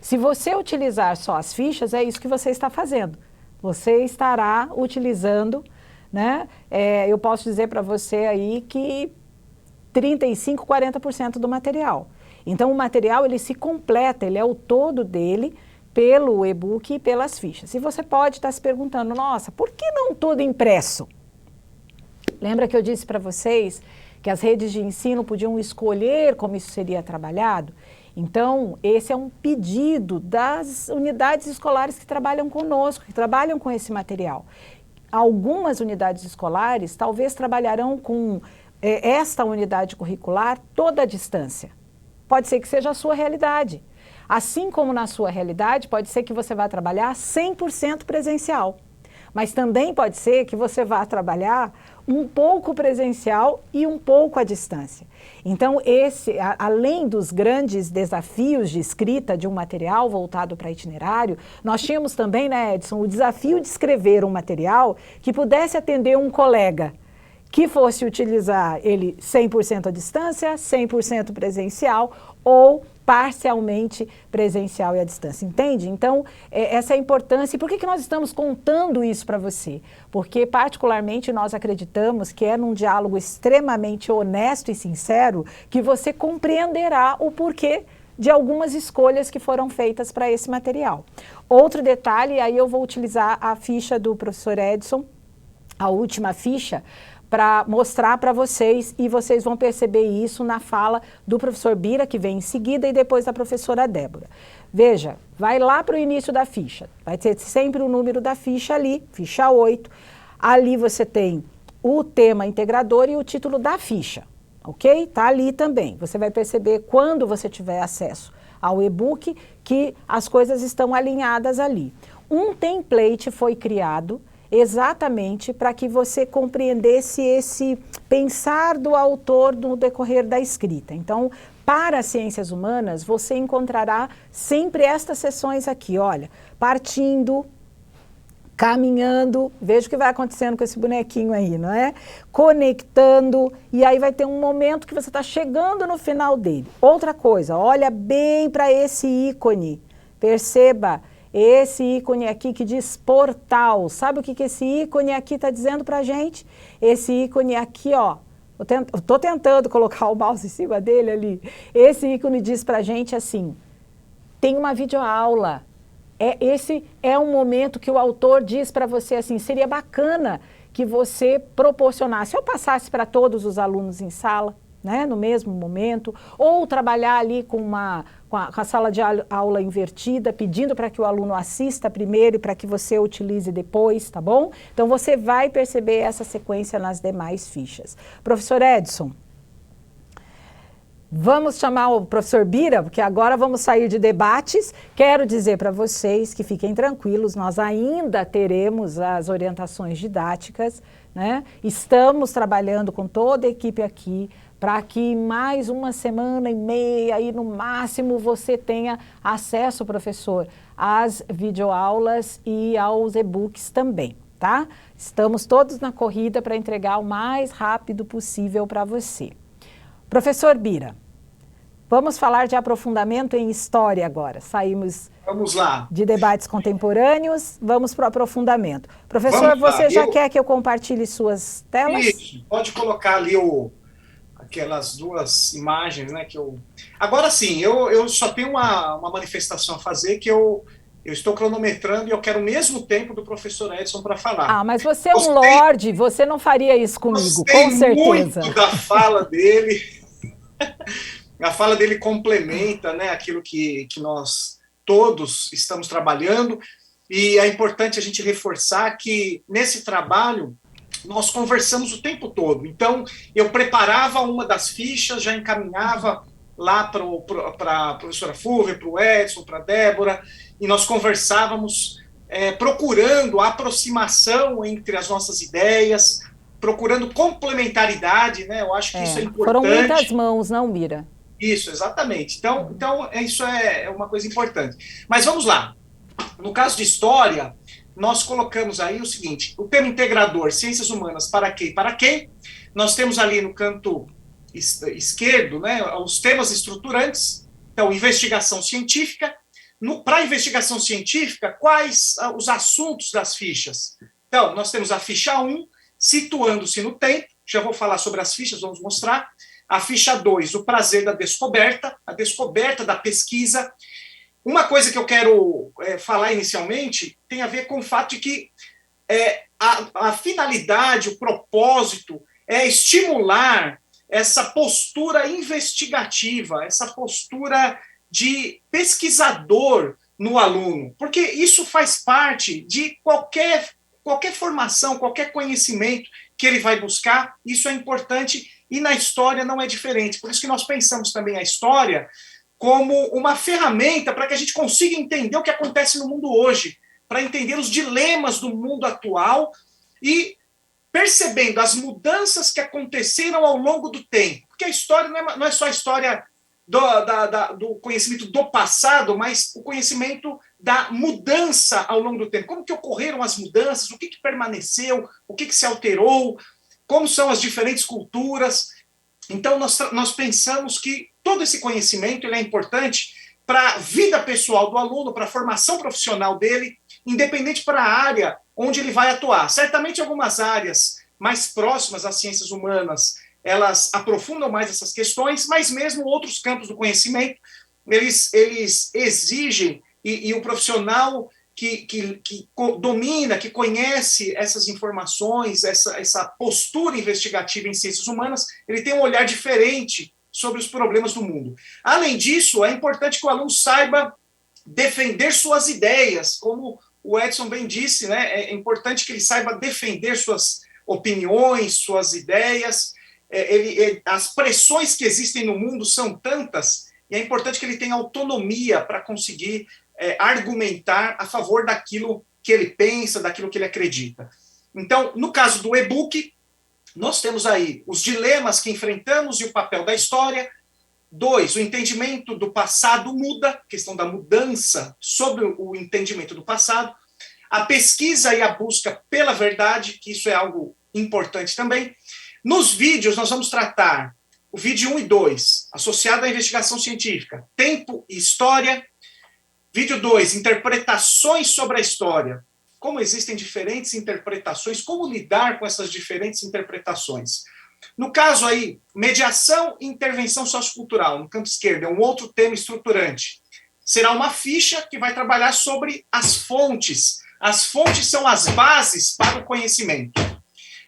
Se você utilizar só as fichas, é isso que você está fazendo. Você estará utilizando, né? Eu posso dizer para você aí que 35%, 40% do material. Então, o material, ele se completa, ele é o todo dele pelo e-book e pelas fichas. E você pode estar se perguntando, nossa, por que não tudo impresso? Lembra que eu disse para vocês que as redes de ensino podiam escolher como isso seria trabalhado. Então, esse é um pedido das unidades escolares que trabalham conosco, que trabalham com esse material. Algumas unidades escolares talvez trabalharão com esta unidade curricular toda a distância. Pode ser que seja a sua realidade. Assim como na sua realidade, pode ser que você vá trabalhar 100% presencial. Mas também pode ser que você vá trabalhar um pouco presencial e um pouco à distância. Então, além dos grandes desafios de escrita de um material voltado para itinerário, nós tínhamos também, né, Edson, o desafio de escrever um material que pudesse atender um colega, que fosse utilizar ele 100% à distância, 100% presencial ou parcialmente presencial e à distância, entende? Então, essa é a importância. E por que nós estamos contando isso para você? Porque, particularmente, nós acreditamos que é num diálogo extremamente honesto e sincero que você compreenderá o porquê de algumas escolhas que foram feitas para esse material. Outro detalhe, aí eu vou utilizar a ficha do professor Edson, a última ficha, para mostrar para vocês, e vocês vão perceber isso na fala do professor Bira, que vem em seguida, e depois da professora Débora. Veja, vai lá para o início da ficha, vai ter sempre o número da ficha ali, ficha 8, ali você tem o tema integrador e o título da ficha, ok? Tá ali também, você vai perceber quando você tiver acesso ao e-book que as coisas estão alinhadas ali. Um template foi criado exatamente para que você compreendesse esse pensar do autor no decorrer da escrita. Então, para as ciências humanas, você encontrará sempre estas sessões aqui, olha, partindo, caminhando, veja o que vai acontecendo com esse bonequinho aí, não é? Conectando, e aí vai ter um momento que você está chegando no final dele. Outra coisa, olha bem para esse ícone, perceba, esse ícone aqui que diz portal, sabe o que esse ícone aqui está dizendo para a gente? Esse ícone aqui, ó, estou tentando colocar o mouse em cima dele ali, esse ícone diz para a gente assim, tem uma videoaula, esse é um momento que o autor diz para você assim, seria bacana que você proporcionasse, eu passasse para todos os alunos em sala, né, no mesmo momento, ou trabalhar ali com a sala de aula invertida, pedindo para que o aluno assista primeiro e para que você utilize depois, tá bom? Então, você vai perceber essa sequência nas demais fichas. Professor Edson, vamos chamar o professor Bira, porque agora vamos sair de debates. Quero dizer para vocês que fiquem tranquilos, nós ainda teremos as orientações didáticas, né? Estamos trabalhando com toda a equipe aqui, para que mais uma semana e meia, aí no máximo, você tenha acesso, professor, às videoaulas e aos e-books também, tá? Estamos todos na corrida para entregar o mais rápido possível para você. Professor Bira, vamos falar de aprofundamento em história agora. Vamos lá. De debates contemporâneos, vamos para o aprofundamento. Professor, você já quer que eu compartilhe suas telas? Isso, pode colocar ali aquelas duas imagens, né, que eu... Agora sim, eu só tenho uma manifestação a fazer, que eu estou cronometrando e eu quero o mesmo tempo do professor Edson para falar. Ah, mas você é um lorde, você não faria isso comigo, com certeza. Muito da fala dele. A fala dele complementa, né, aquilo que nós todos estamos trabalhando, e é importante a gente reforçar que nesse trabalho nós conversamos o tempo todo. Então, eu preparava uma das fichas, já encaminhava lá para a professora Fúvia, para o Edson, para a Débora, e nós conversávamos procurando a aproximação entre as nossas ideias, procurando complementaridade, né? Eu acho que isso é importante. Foram muitas mãos, não, Mira? Isso, exatamente. Então isso é uma coisa importante. Mas vamos lá. No caso de história, nós colocamos aí o seguinte, o tema integrador, ciências humanas, para quê e para quem? Nós temos ali no canto esquerdo, né, os temas estruturantes, então, investigação científica. Para a investigação científica, quais os assuntos das fichas? Então, nós temos a ficha 1, situando-se no tempo, já vou falar sobre as fichas, vamos mostrar. A ficha 2, o prazer da descoberta, a descoberta da pesquisa. Uma coisa que eu quero falar inicialmente tem a ver com o fato de que a finalidade, o propósito é estimular essa postura investigativa, essa postura de pesquisador no aluno, porque isso faz parte de qualquer formação, qualquer conhecimento que ele vai buscar, isso é importante, e na história não é diferente. Por isso que nós pensamos também a história como uma ferramenta para que a gente consiga entender o que acontece no mundo hoje, para entender os dilemas do mundo atual e percebendo as mudanças que aconteceram ao longo do tempo. Porque a história não é só a história do conhecimento do passado, mas o conhecimento da mudança ao longo do tempo. Como que ocorreram as mudanças, o que permaneceu, o que se alterou, como são as diferentes culturas. Então, nós pensamos que todo esse conhecimento ele é importante para a vida pessoal do aluno, para a formação profissional dele, independente para a área onde ele vai atuar. Certamente algumas áreas mais próximas às ciências humanas, elas aprofundam mais essas questões, mas mesmo outros campos do conhecimento, eles exigem, e o profissional que domina, que conhece essas informações, essa postura investigativa em ciências humanas, ele tem um olhar diferente sobre os problemas do mundo. Além disso, é importante que o aluno saiba defender suas ideias, como o Edson bem disse, né? É importante que ele saiba defender suas opiniões, suas ideias. As pressões que existem no mundo são tantas, e é importante que ele tenha autonomia para conseguir argumentar a favor daquilo que ele pensa, daquilo que ele acredita. Então, no caso do e-book, nós temos aí os dilemas que enfrentamos e o papel da história. 2, o entendimento do passado muda, questão da mudança sobre o entendimento do passado. A pesquisa e a busca pela verdade, que isso é algo importante também. Nos vídeos, nós vamos tratar o vídeo 1 e 2, associado à investigação científica, tempo e história. Vídeo 2, interpretações sobre a história. Como existem diferentes interpretações, como lidar com essas diferentes interpretações. No caso aí, mediação e intervenção sociocultural, no canto esquerdo, é um outro tema estruturante. Será uma ficha que vai trabalhar sobre as fontes. As fontes são as bases para o conhecimento.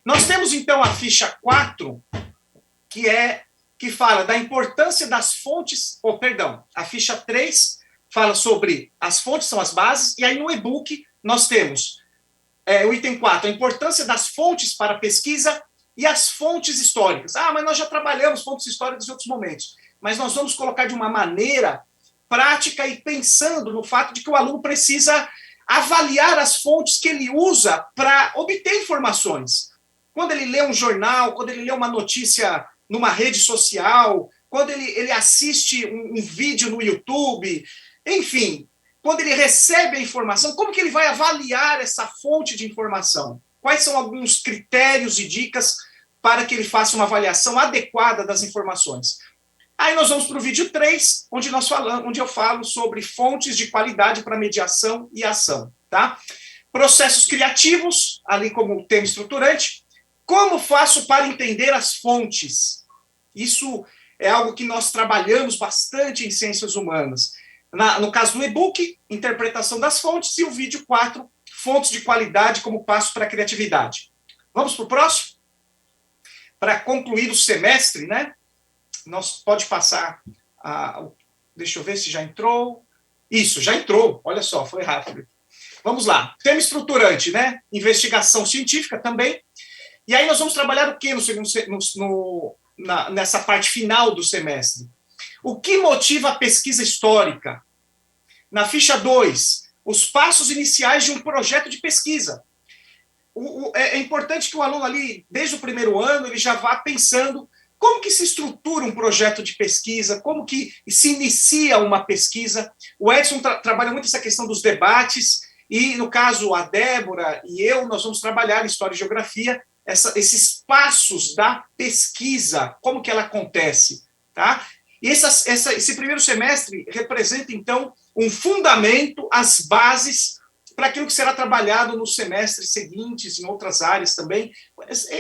Nós temos, então, a ficha 4, que fala da importância das fontes, a ficha 3 fala sobre as fontes, são as bases, e aí no e-book nós temos o item 4, a importância das fontes para a pesquisa e as fontes históricas. Mas nós já trabalhamos fontes históricas em outros momentos, mas nós vamos colocar de uma maneira prática e pensando no fato de que o aluno precisa avaliar as fontes que ele usa para obter informações. Quando ele lê um jornal, quando ele lê uma notícia numa rede social, quando ele assiste um vídeo no YouTube, enfim, quando ele recebe a informação, como que ele vai avaliar essa fonte de informação? Quais são alguns critérios e dicas para que ele faça uma avaliação adequada das informações? Aí nós vamos para o vídeo 3, onde eu falo sobre fontes de qualidade para mediação e ação. Tá? Processos criativos, ali como tema estruturante. Como faço para entender as fontes? Isso é algo que nós trabalhamos bastante em ciências humanas. No caso do e-book, interpretação das fontes, e o vídeo 4, fontes de qualidade como passo para a criatividade. Vamos para o próximo? Para concluir o semestre, né? Nós pode passar deixa eu ver se já entrou. Isso, já entrou. Olha só, foi rápido. Vamos lá. Tema estruturante, né? Investigação científica também. E aí nós vamos trabalhar o quê nessa parte final do semestre? O que motiva a pesquisa histórica? Na ficha 2, os passos iniciais de um projeto de pesquisa. É importante que o aluno ali, desde o primeiro ano, ele já vá pensando como que se estrutura um projeto de pesquisa, como que se inicia uma pesquisa. O Edson trabalha muito essa questão dos debates, e no caso a Débora e eu, nós vamos trabalhar em História e Geografia, esses passos da pesquisa, como que ela acontece, tá? E esse primeiro semestre representa, então, um fundamento, as bases para aquilo que será trabalhado nos semestres seguintes, em outras áreas também.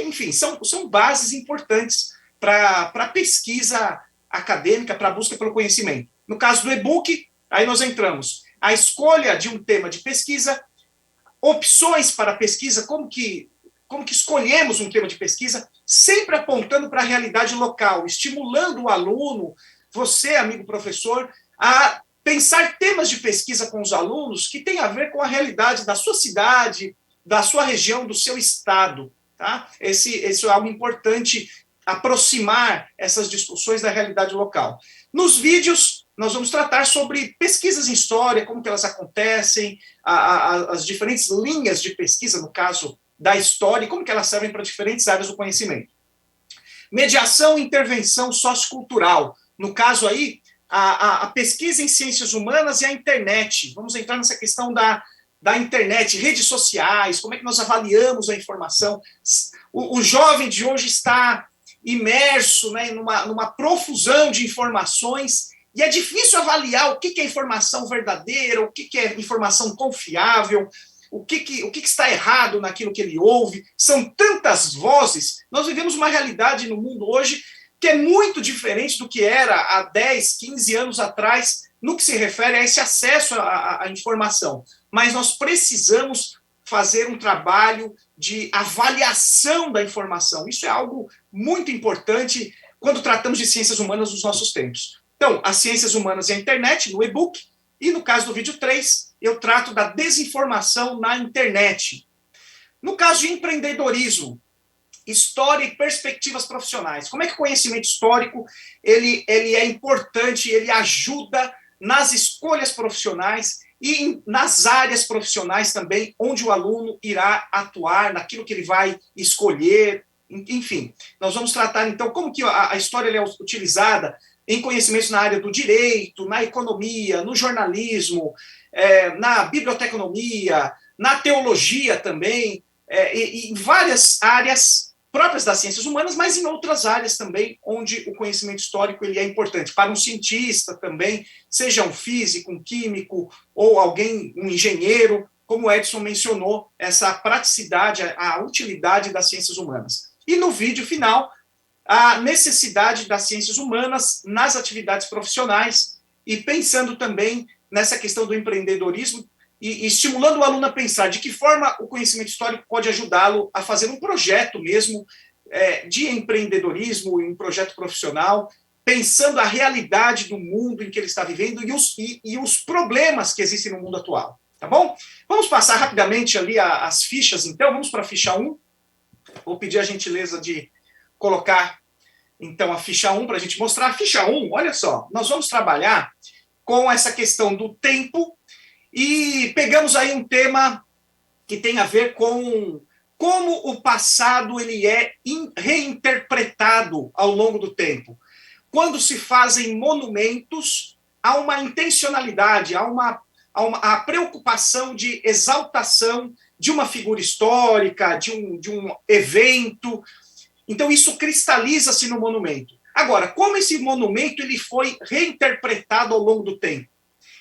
Enfim, são bases importantes para a pesquisa acadêmica, para a busca pelo conhecimento. No caso do e-book, aí nós entramos a escolha de um tema de pesquisa, opções para a pesquisa, como que como que escolhemos um tema de pesquisa, sempre apontando para a realidade local, estimulando o aluno, você, amigo professor, a pensar temas de pesquisa com os alunos que tem a ver com a realidade da sua cidade, da sua região, do seu estado. Tá? Esse é algo importante, aproximar essas discussões da realidade local. Nos vídeos, nós vamos tratar sobre pesquisas em história, como que elas acontecem, as diferentes linhas de pesquisa, no caso da história, e como que elas servem para diferentes áreas do conhecimento. Mediação e intervenção sociocultural. No caso aí, a pesquisa em ciências humanas e a internet. Vamos entrar nessa questão da internet, redes sociais, como é que nós avaliamos a informação. O jovem de hoje está imerso, né, numa profusão de informações, e é difícil avaliar o que é informação verdadeira, o que é informação confiável, o que está errado naquilo que ele ouve. São tantas vozes. Nós vivemos uma realidade no mundo hoje que é muito diferente do que era há 10, 15 anos atrás, no que se refere a esse acesso à informação. Mas nós precisamos fazer um trabalho de avaliação da informação. Isso é algo muito importante quando tratamos de ciências humanas nos nossos tempos. Então, as ciências humanas e a internet, no e-book, e no caso do vídeo 3, eu trato da desinformação na internet. No caso de empreendedorismo, história e perspectivas profissionais. Como é que o conhecimento histórico ele é importante, ele ajuda nas escolhas profissionais e nas áreas profissionais também, onde o aluno irá atuar, naquilo que ele vai escolher, enfim. Nós vamos tratar, então, como que a história é utilizada em conhecimentos na área do direito, na economia, no jornalismo, na biblioteconomia, na teologia também, e em várias áreas próprias das ciências humanas, mas em outras áreas também, onde o conhecimento histórico ele é importante. Para um cientista também, seja um físico, um químico, ou alguém, um engenheiro, como o Edson mencionou, essa praticidade, a utilidade das ciências humanas. E no vídeo final, a necessidade das ciências humanas nas atividades profissionais, e pensando também nessa questão do empreendedorismo, e estimulando o aluno a pensar de que forma o conhecimento histórico pode ajudá-lo a fazer um projeto mesmo de empreendedorismo, um projeto profissional, pensando a realidade do mundo em que ele está vivendo e os problemas que existem no mundo atual. Tá bom? Vamos passar rapidamente ali as fichas, então. Vamos para a ficha 1. Vou pedir a gentileza de colocar, então, a ficha 1 para a gente mostrar. A ficha 1, olha só, nós vamos trabalhar com essa questão do tempo. E pegamos aí um tema que tem a ver com como o passado ele é reinterpretado ao longo do tempo. Quando se fazem monumentos, há uma intencionalidade, há preocupação de exaltação de uma figura histórica, de um evento. Então, isso cristaliza-se no monumento. Agora, como esse monumento ele foi reinterpretado ao longo do tempo?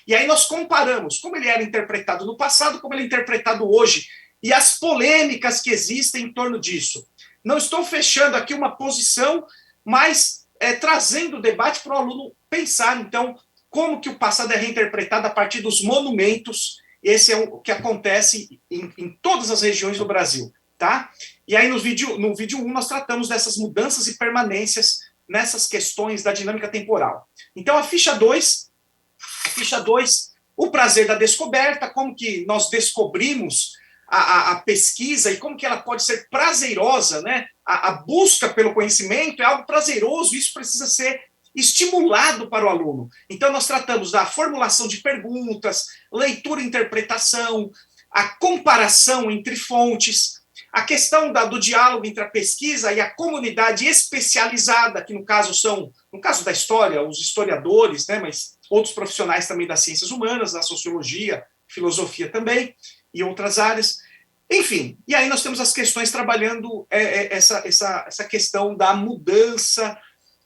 E aí nós comparamos como ele era interpretado no passado, como ele é interpretado hoje, e as polêmicas que existem em torno disso. Não estou fechando aqui uma posição, mas trazendo o debate para o aluno pensar, então, como que o passado é reinterpretado a partir dos monumentos. Esse é o que acontece em todas as regiões do Brasil. Tá? E aí no vídeo 1 nós tratamos dessas mudanças e permanências nessas questões da dinâmica temporal. Então, a ficha 2, o prazer da descoberta, como que nós descobrimos a pesquisa e como que ela pode ser prazerosa, né? A busca pelo conhecimento é algo prazeroso, isso precisa ser estimulado para o aluno. Então, nós tratamos da formulação de perguntas, leitura e interpretação, a comparação entre fontes, a questão do diálogo entre a pesquisa e a comunidade especializada, que no caso da história, os historiadores, né, mas outros profissionais também das ciências humanas, da sociologia, filosofia também, e outras áreas. Enfim, e aí nós temos as questões trabalhando essa questão da mudança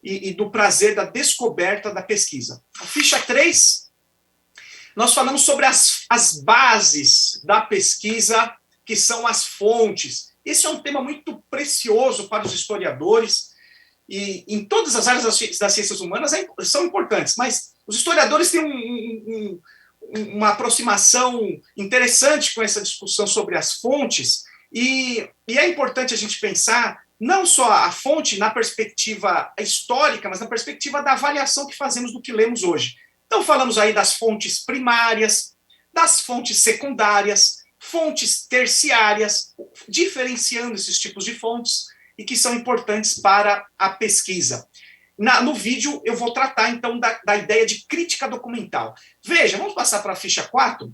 e do prazer da descoberta da pesquisa. A ficha 3, nós falamos sobre as bases da pesquisa, que são as fontes. Esse é um tema muito precioso para os historiadores, e em todas as áreas das ciências humanas são importantes, mas os historiadores têm uma aproximação interessante com essa discussão sobre as fontes, E é importante a gente pensar não só a fonte na perspectiva histórica, mas na perspectiva da avaliação que fazemos do que lemos hoje. Então, falamos aí das fontes primárias, das fontes secundárias, fontes terciárias, diferenciando esses tipos de fontes e que são importantes para a pesquisa. No vídeo, eu vou tratar, então, da ideia de crítica documental. Veja, vamos passar para a ficha 4.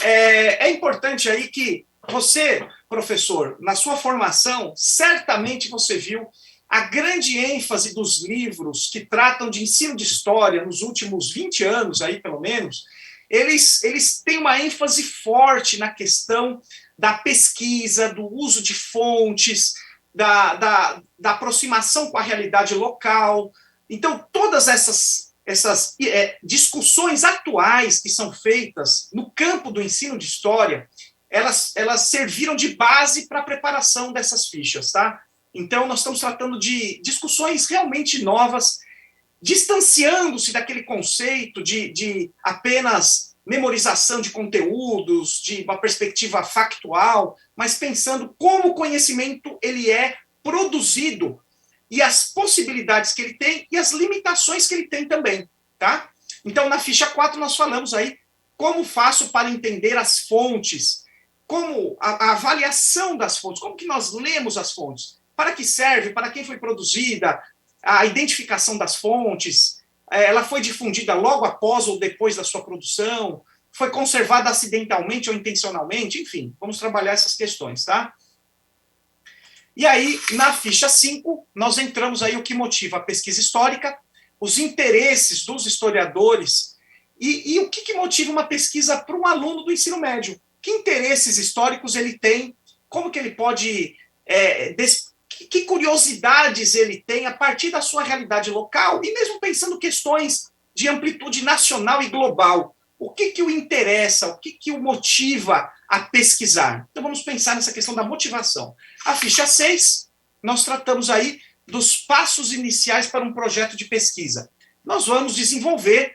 É importante aí que você, professor, na sua formação, certamente você viu a grande ênfase dos livros que tratam de ensino de história nos últimos 20 anos, aí pelo menos, eles têm uma ênfase forte na questão da pesquisa, do uso de fontes, da aproximação com a realidade local. Então, todas essas discussões atuais que são feitas no campo do ensino de história, elas serviram de base para a preparação dessas fichas, tá? Então, nós estamos tratando de discussões realmente novas, distanciando-se daquele conceito de apenas memorização de conteúdos, de uma perspectiva factual, mas pensando como o conhecimento ele é produzido e as possibilidades que ele tem e as limitações que ele tem também, tá? Então, na ficha 4, nós falamos aí como faço para entender as fontes, como a avaliação das fontes, como que nós lemos as fontes, para que serve, para quem foi produzida, a identificação das fontes, ela foi difundida logo após ou depois da sua produção, foi conservada acidentalmente ou intencionalmente, enfim, vamos trabalhar essas questões, tá? E aí, na ficha 5, nós entramos aí o que motiva a pesquisa histórica, os interesses dos historiadores e o que motiva uma pesquisa para um aluno do ensino médio. Que interesses históricos ele tem, como que ele pode... que curiosidades ele tem a partir da sua realidade local e mesmo pensando questões de amplitude nacional e global. O que o interessa, o que o motiva a pesquisar? Então, vamos pensar nessa questão da motivação. A ficha 6, nós tratamos aí dos passos iniciais para um projeto de pesquisa. Nós vamos desenvolver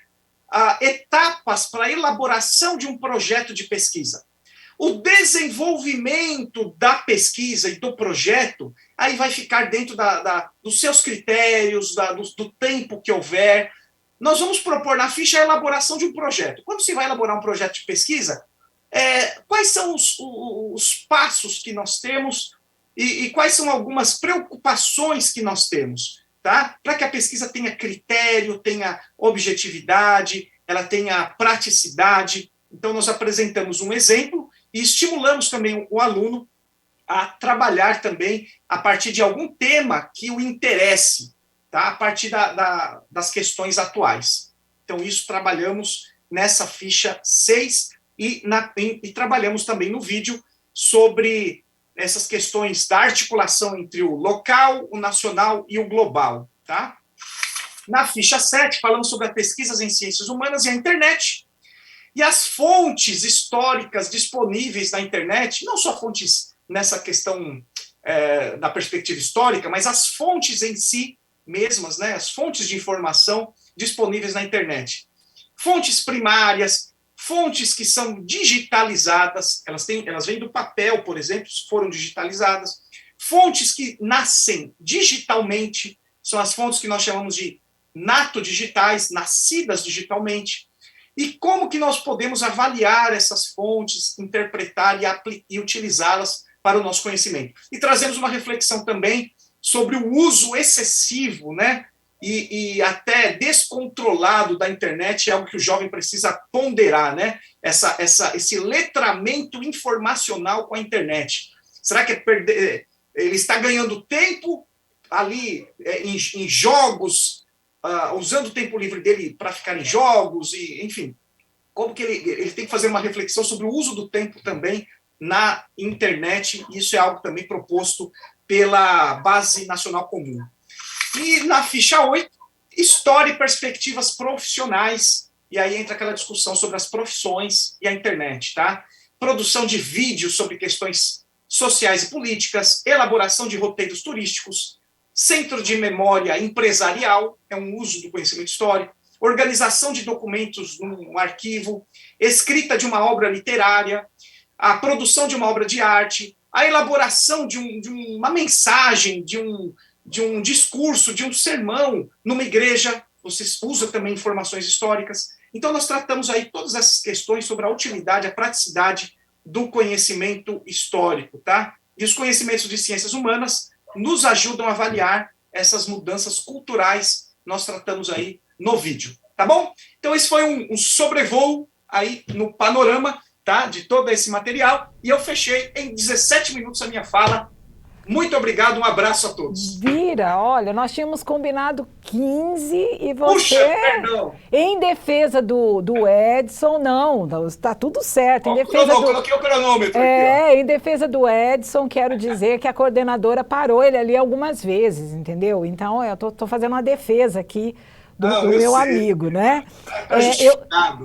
etapas para a elaboração de um projeto de pesquisa. O desenvolvimento da pesquisa e do projeto aí vai ficar dentro dos seus critérios, do tempo que houver. Nós vamos propor na ficha a elaboração de um projeto. Quando se vai elaborar um projeto de pesquisa, quais são os passos que nós temos e quais são algumas preocupações que nós temos, tá? Para que a pesquisa tenha critério, tenha objetividade, ela tenha praticidade. Então, nós apresentamos um exemplo e estimulamos também o aluno a trabalhar também a partir de algum tema que o interesse, tá? A partir das questões atuais. Então, isso trabalhamos nessa ficha 6 e trabalhamos também no vídeo sobre essas questões da articulação entre o local, o nacional e o global, tá? Na ficha 7, falamos sobre as pesquisas em ciências humanas e a internet, e as fontes históricas disponíveis na internet, não só fontes nessa questão da perspectiva histórica, mas as fontes em si mesmas, né, as fontes de informação disponíveis na internet. Fontes primárias, fontes que são digitalizadas, elas vêm do papel, por exemplo, foram digitalizadas. Fontes que nascem digitalmente, são as fontes que nós chamamos de natodigitais, nascidas digitalmente. E como que nós podemos avaliar essas fontes, interpretar e utilizá-las para o nosso conhecimento? E trazemos uma reflexão também sobre o uso excessivo, né, e até descontrolado da internet, é algo que o jovem precisa ponderar, né? Esse letramento informacional com a internet. Será que ele está ganhando tempo ali em jogos, usando o tempo livre dele para ficar em jogos, e, enfim, como que ele tem que fazer uma reflexão sobre o uso do tempo também na internet, e isso é algo também proposto pela Base Nacional Comum. E na ficha 8, história e perspectivas profissionais, e aí entra aquela discussão sobre as profissões e a internet, tá? Produção de vídeos sobre questões sociais e políticas, elaboração de roteiros turísticos, centro de memória empresarial, é um uso do conhecimento histórico, organização de documentos num arquivo, escrita de uma obra literária, a produção de uma obra de arte, a elaboração de uma mensagem, de um discurso, de um sermão numa igreja. Você usa também informações históricas. Então, nós tratamos aí todas essas questões sobre a utilidade, a praticidade do conhecimento histórico, tá? E os conhecimentos de ciências humanas nos ajudam a avaliar essas mudanças culturais. Nós tratamos aí no vídeo, tá bom? Então, esse foi um sobrevoo aí no panorama, tá, de todo esse material, e eu fechei em 17 minutos a minha fala. Muito obrigado, um abraço a todos. Bira, olha, nós tínhamos combinado 15 e você... Puxa, perdão. Em defesa do Edson, não, está tudo certo. Em defesa coloquei o cronômetro aqui, em defesa do Edson, quero dizer que a coordenadora parou ele ali algumas vezes, entendeu? Então, eu tô fazendo uma defesa aqui do meu amigo, né?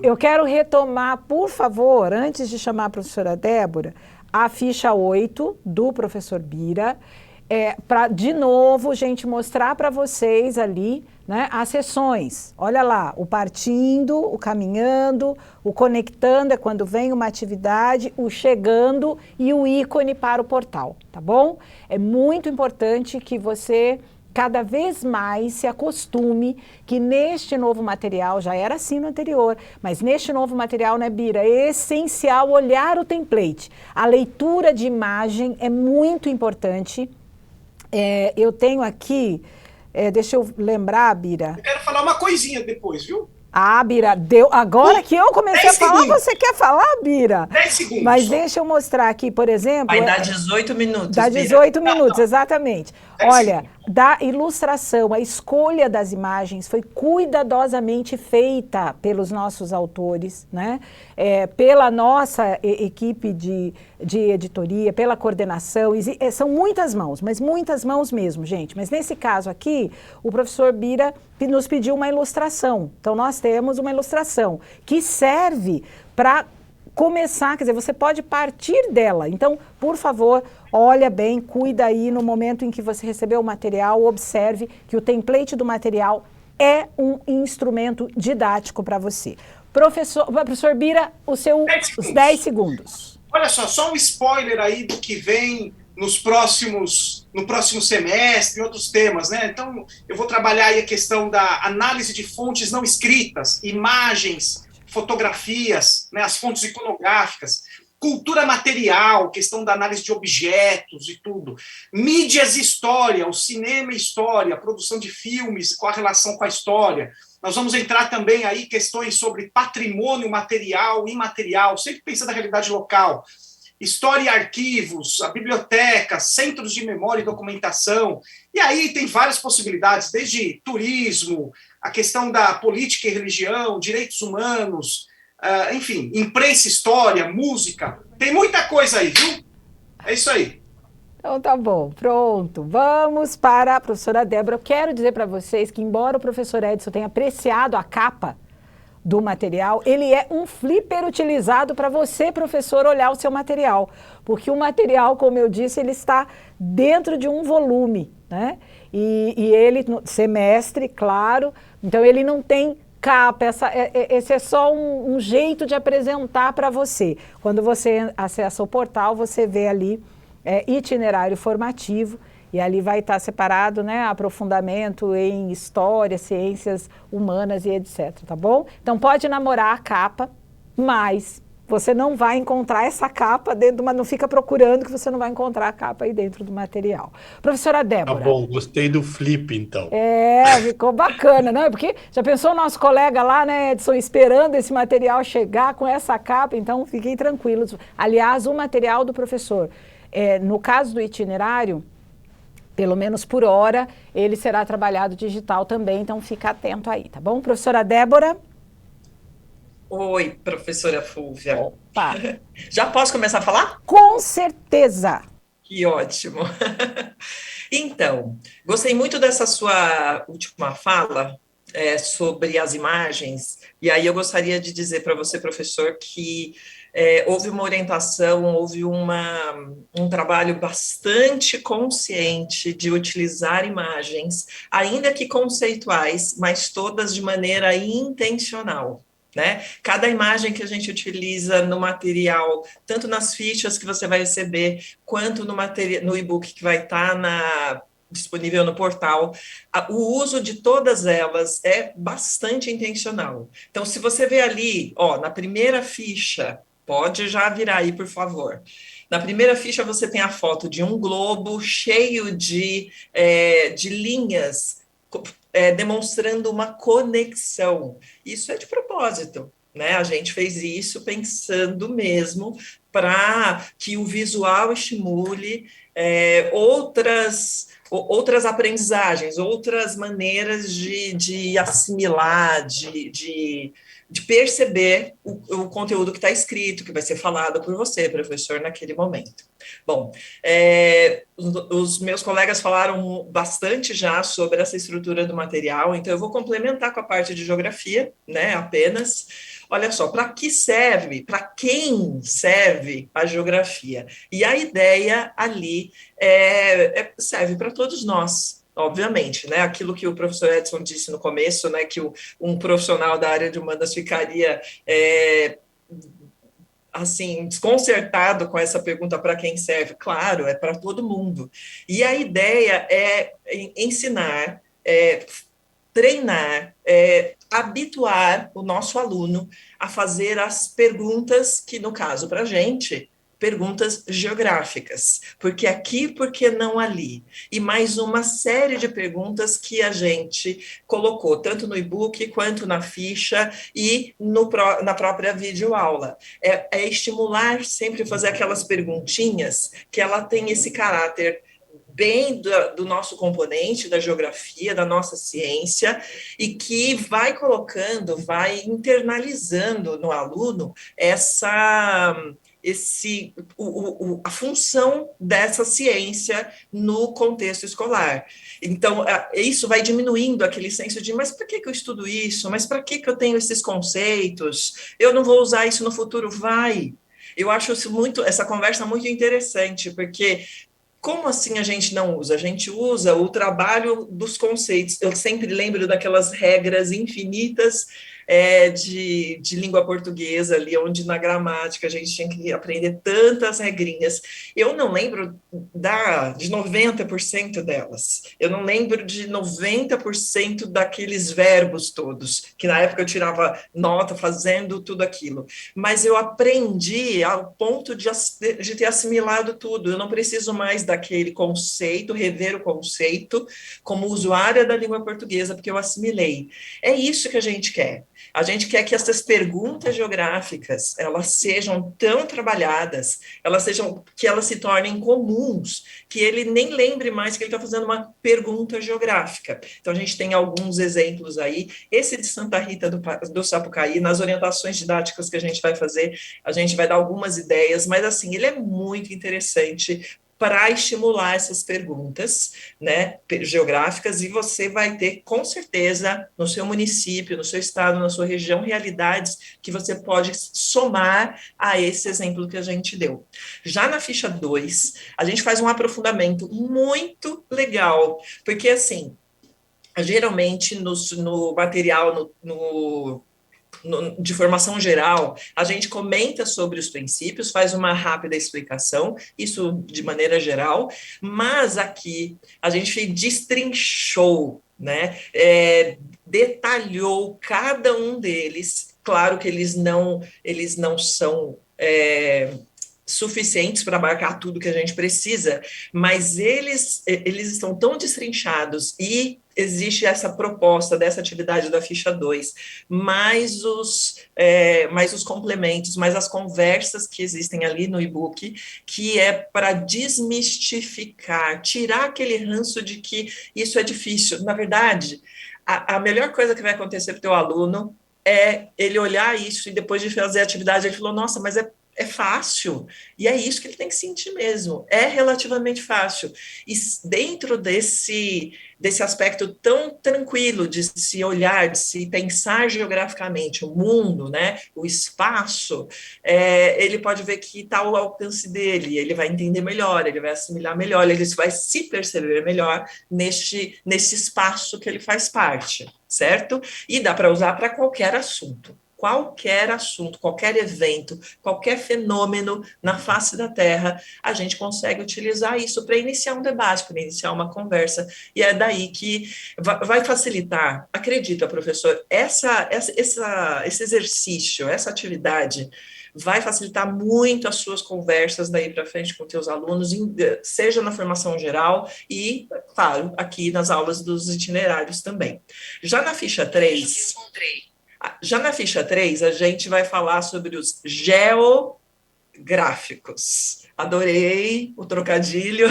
Eu quero retomar, por favor, antes de chamar a professora Débora, a ficha 8 do professor Bira, para, de novo, gente, mostrar para vocês ali, né, as sessões. Olha lá, o partindo, o caminhando, o conectando é quando vem uma atividade, o chegando e o ícone para o portal, tá bom? É muito importante que você cada vez mais se acostume que neste novo material, já era assim no anterior, mas neste novo material, né, Bira, é essencial olhar o template. A leitura de imagem é muito importante. Eu tenho aqui, deixa eu lembrar, Bira. Eu quero falar uma coisinha depois, viu? Ah, Bira, agora que eu comecei a falar, você quer falar, Bira? 10 segundos. Mas deixa eu mostrar aqui, por exemplo... Vai dar 18 minutos, Dá 18 minutos, exatamente. 10 Olha, segundos. da ilustração, a escolha das imagens foi cuidadosamente feita pelos nossos autores, né? Pela nossa equipe de editoria, pela coordenação. São muitas mãos, mas muitas mãos mesmo, gente. Mas nesse caso aqui, o professor Bira nos pediu uma ilustração. Então, nós temos uma ilustração que serve para começar, quer dizer, você pode partir dela. Então, por favor, olha bem, cuida aí no momento em que você recebeu o material, observe que o template do material é um instrumento didático para você. Professor Bira, os 10 segundos. Olha só um spoiler aí do que vem no próximo semestre, outros temas, né? Então, eu vou trabalhar aí a questão da análise de fontes não escritas, imagens, fotografias, né, as fontes iconográficas, cultura material, questão da análise de objetos e tudo, mídias e história, o cinema e história, a produção de filmes com a relação com a história. Nós vamos entrar também aí questões sobre patrimônio material e imaterial, sempre pensando na realidade local, história e arquivos, a biblioteca, centros de memória e documentação. E aí tem várias possibilidades, desde turismo, a questão da política e religião, direitos humanos, enfim, imprensa, história, música. Tem muita coisa aí, viu? É isso aí. Então tá bom, pronto. Vamos para a professora Débora. Eu quero dizer para vocês que, embora o professor Edson tenha apreciado a capa do material, ele é um flipper utilizado para você, professor, olhar o seu material. Porque o material, como eu disse, ele está dentro de um volume, né? E ele, semestre, claro, então ele não tem capa, esse é só um jeito de apresentar para você. Quando você acessa o portal, você vê ali itinerário formativo, e ali vai estar separado, né, aprofundamento em história, ciências humanas e etc, tá bom? Então pode namorar a capa, mas você não vai encontrar essa capa dentro não fica procurando que você não vai encontrar a capa aí dentro do material. Professora Débora. Tá bom, gostei do flip, então. Ficou bacana, não? Porque já pensou o nosso colega lá, né, Edson, esperando esse material chegar com essa capa, então fiquem tranquilos. Aliás, o material do professor, no caso do itinerário, pelo menos por hora, ele será trabalhado digital também, então fica atento aí, tá bom? Professora Débora? Oi, professora Fúvia. Opa! Já posso começar a falar? Com certeza! Que ótimo! Então, gostei muito dessa sua última fala sobre as imagens, e aí eu gostaria de dizer para você, professor, que houve uma orientação, houve um trabalho bastante consciente de utilizar imagens, ainda que conceituais, mas todas de maneira intencional. né? Cada imagem que a gente utiliza no material, tanto nas fichas que você vai receber, quanto no e-book que vai estar disponível no portal, o uso de todas elas é bastante intencional. Então, se você vê ali, ó, na primeira ficha, pode já virar aí, por favor. Na primeira ficha você tem a foto de um globo cheio de linhas, demonstrando uma conexão. Isso é de propósito, né? A gente fez isso pensando mesmo para que o visual estimule outras aprendizagens, outras maneiras de assimilar, de perceber o conteúdo que está escrito, que vai ser falado por você, professor, naquele momento. Bom, os meus colegas falaram bastante já sobre essa estrutura do material, então eu vou complementar com a parte de geografia, né, apenas. Olha só, para que serve, para quem serve a geografia? E a ideia ali serve para todos nós, obviamente, né? Aquilo que o professor Edson disse no começo, né? Que um profissional da área de humanas ficaria assim, desconcertado com essa pergunta para quem serve. Claro, é para todo mundo. E a ideia é ensinar, treinar, habituar o nosso aluno a fazer as perguntas que, no caso, para a gente, perguntas geográficas. Por que não ali? E mais uma série de perguntas que a gente colocou, tanto no e-book, quanto na ficha e na própria videoaula. É estimular sempre fazer aquelas perguntinhas que ela tem esse caráter bem do nosso componente, da geografia, da nossa ciência, e que vai colocando, vai internalizando no aluno a função dessa ciência no contexto escolar. Então, isso vai diminuindo aquele senso de, mas para que eu estudo isso? Mas para que eu tenho esses conceitos? Eu não vou usar isso no futuro? Vai! Eu acho essa conversa muito interessante, porque como assim a gente não usa? A gente usa o trabalho dos conceitos. Eu sempre lembro daquelas regras infinitas de língua portuguesa, ali onde na gramática a gente tinha que aprender tantas regrinhas. Eu não lembro de 90% delas. Eu não lembro de 90% daqueles verbos todos, que na época eu tirava nota fazendo tudo aquilo. Mas eu aprendi ao ponto de ter assimilado tudo. Eu não preciso mais daquele conceito, rever o conceito, como usuária da língua portuguesa, porque eu assimilei. É isso que a gente quer. A gente quer que essas perguntas geográficas, elas sejam tão trabalhadas, que elas se tornem comuns, que ele nem lembre mais que ele está fazendo uma pergunta geográfica. Então, a gente tem alguns exemplos aí. Esse de Santa Rita do Sapucaí, nas orientações didáticas que a gente vai fazer, a gente vai dar algumas ideias, mas, assim, ele é muito interessante para estimular essas perguntas, né, geográficas, e você vai ter, com certeza, no seu município, no seu estado, na sua região, realidades que você pode somar a esse exemplo que a gente deu. Já na ficha 2, a gente faz um aprofundamento muito legal, porque, assim, geralmente no material, de formação geral, a gente comenta sobre os princípios, faz uma rápida explicação, isso de maneira geral, mas aqui a gente destrinchou, né? Detalhou cada um deles. Claro que eles não são suficientes para abarcar tudo que a gente precisa, mas eles estão tão destrinchados e existe essa proposta dessa atividade da ficha 2, mais os complementos, mais as conversas que existem ali no e-book, que é para desmistificar, tirar aquele ranço de que isso é difícil. Na verdade, a melhor coisa que vai acontecer para o teu aluno é ele olhar isso e depois de fazer a atividade, ele falou, nossa, mas é fácil, e é isso que ele tem que sentir mesmo, é relativamente fácil, e dentro desse aspecto tão tranquilo de se olhar, de se pensar geograficamente, o mundo, né, o espaço, ele pode ver que está ao alcance dele, ele vai entender melhor, ele vai assimilar melhor, ele vai se perceber melhor nesse espaço que ele faz parte, certo? E dá para usar para qualquer assunto. qualquer assunto, qualquer evento, qualquer fenômeno na face da Terra, a gente consegue utilizar isso para iniciar um debate, para iniciar uma conversa, e é daí que vai facilitar, acredita, professor, esse exercício, essa atividade, vai facilitar muito as suas conversas daí para frente com teus alunos, seja na formação geral e, claro, aqui nas aulas dos itinerários também. Já na ficha 3, a gente vai falar sobre os geográficos. Adorei o trocadilho,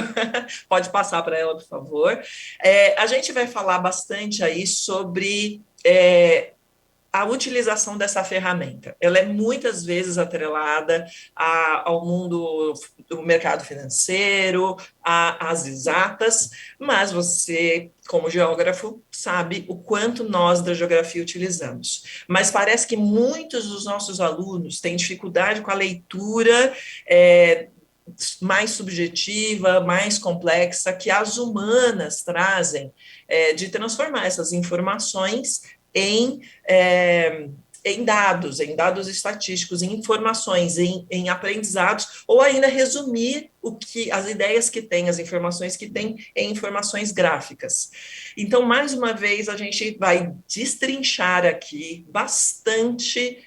pode passar para ela, por favor. A gente vai falar bastante aí sobre a utilização dessa ferramenta. Ela é muitas vezes atrelada ao mundo do mercado financeiro, às exatas, mas você, como geógrafo, sabe o quanto nós da geografia utilizamos. Mas parece que muitos dos nossos alunos têm dificuldade com a leitura mais subjetiva, mais complexa, que as humanas trazem, de transformar essas informações em dados estatísticos, em informações, em aprendizados, ou ainda resumir as ideias que tem, as informações que tem em informações gráficas. Então, mais uma vez, a gente vai destrinchar aqui bastante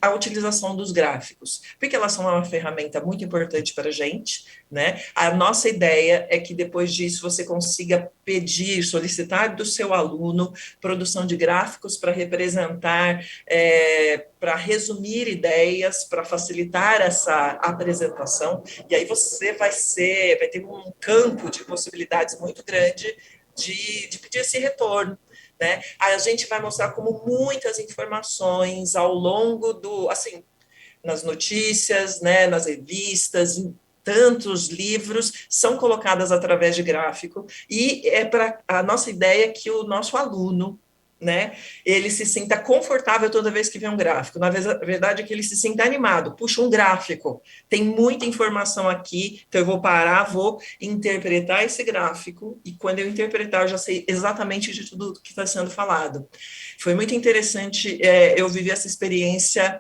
a utilização dos gráficos, porque elas são uma ferramenta muito importante para a gente, né? A nossa ideia é que depois disso você consiga solicitar do seu aluno produção de gráficos para representar, para resumir ideias, para facilitar essa apresentação, e aí você vai ter um campo de possibilidades muito grande de pedir esse retorno. Né? A gente vai mostrar como muitas informações ao longo nas notícias, né, nas revistas, em tantos livros, são colocadas através de gráfico, e a nossa ideia é que o nosso aluno, né, ele se sinta confortável toda vez que vê um gráfico. Na verdade, é que ele se sinta animado. Puxa, um gráfico, tem muita informação aqui, então eu vou parar, vou interpretar esse gráfico, e quando eu interpretar, eu já sei exatamente de tudo que está sendo falado. Foi muito interessante, eu vivi essa experiência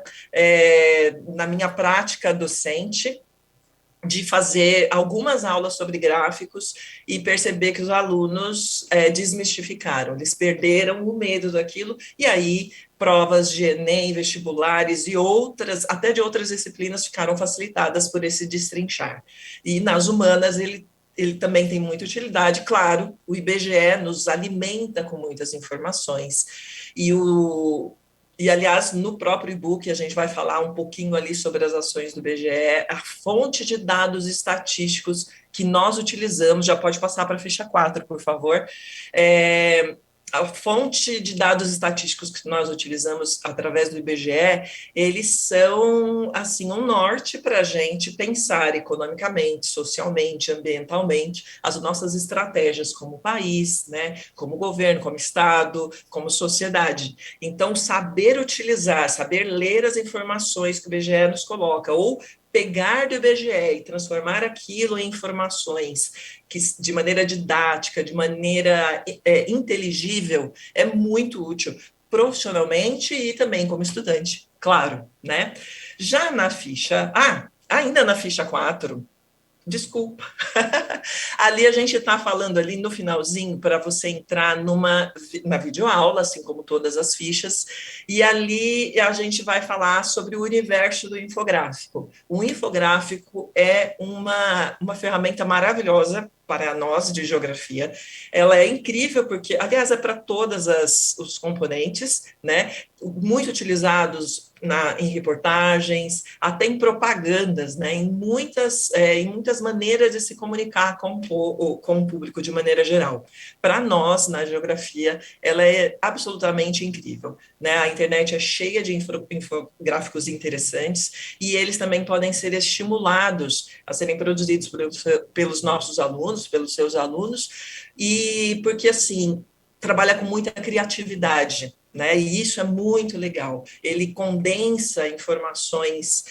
na minha prática docente, de fazer algumas aulas sobre gráficos e perceber que os alunos desmistificaram, eles perderam o medo daquilo, e aí provas de Enem, vestibulares e outras, até de outras disciplinas, ficaram facilitadas por esse destrinchar. E nas humanas ele também tem muita utilidade, claro, o IBGE nos alimenta com muitas informações, e, aliás, no próprio e-book, a gente vai falar um pouquinho ali sobre as ações do IBGE, a fonte de dados estatísticos que nós utilizamos, já pode passar para a ficha 4, por favor, a fonte de dados estatísticos que nós utilizamos através do IBGE, eles são, assim, um norte para a gente pensar economicamente, socialmente, ambientalmente, as nossas estratégias como país, né, como governo, como Estado, como sociedade. Então, saber utilizar, saber ler as informações que o IBGE nos coloca, ou pegar do IBGE e transformar aquilo em informações que, de maneira didática, de maneira inteligível, é muito útil profissionalmente e também como estudante, claro, né? Já na ficha, ainda na ficha 4, desculpa, ali a gente está falando ali no finalzinho para você entrar na videoaula, assim como todas as fichas, e ali a gente vai falar sobre o universo do infográfico. O infográfico é uma ferramenta maravilhosa para nós de geografia, ela é incrível porque, aliás, é para todos os componentes, né, muito utilizados em reportagens, até em propagandas, né, em muitas maneiras de se comunicar com o público de maneira geral. Para nós, na geografia, ela é absolutamente incrível, né, a internet é cheia de infográficos interessantes, e eles também podem ser estimulados a serem produzidos pelos nossos alunos, pelos seus alunos, e porque, assim, trabalha com muita criatividade, né? E isso é muito legal. Ele condensa informações